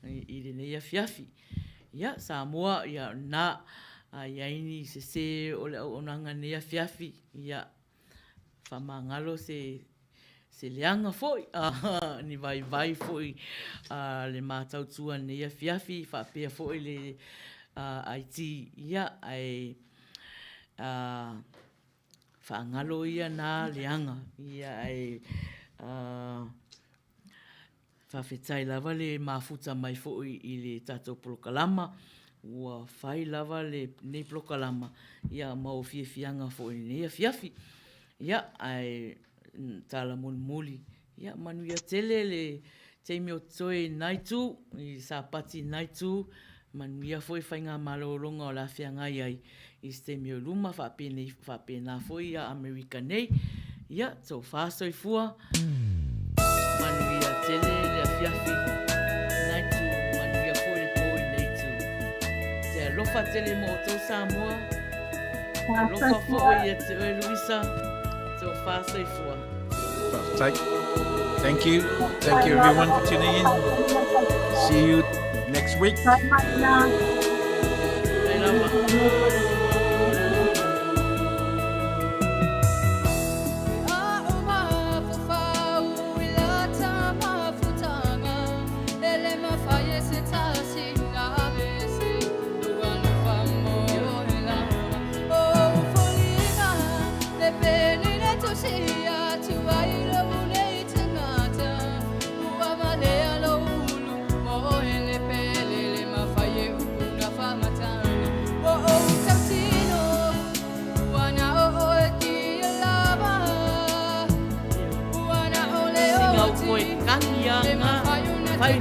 i le nei afiafi. Ia, Samoa, ia na iaini se o le au onanga nei afiafi. Ia, whamangalo se leanga foi, ni vai foi le mātau tua nei afiafi, whapea foi le IT ia ai whaangalo ia nā leanga, ia ai whawhetai lava le mafuta mai foi i le tātou prokalama, ua whai lava le nei prokalama, ia mau fianga foi nei afiafi, ia ai tala muli. Ia manuia tele le teimi o toe naitu, i sāpati naitu, manuia foi whainga malolonga o la whiangai ai i teimi o luma, whapena foi a Amerika nei. Ia, tau whāsoi fua, manuia tele le afiafi naitu, manuia foi le pōi naitu. Te alofa tele mo o tau Samoa, alofa foi e te oe Luisa, tau whāsoi fua. Thank you everyone for tuning in. See you next week. Vai,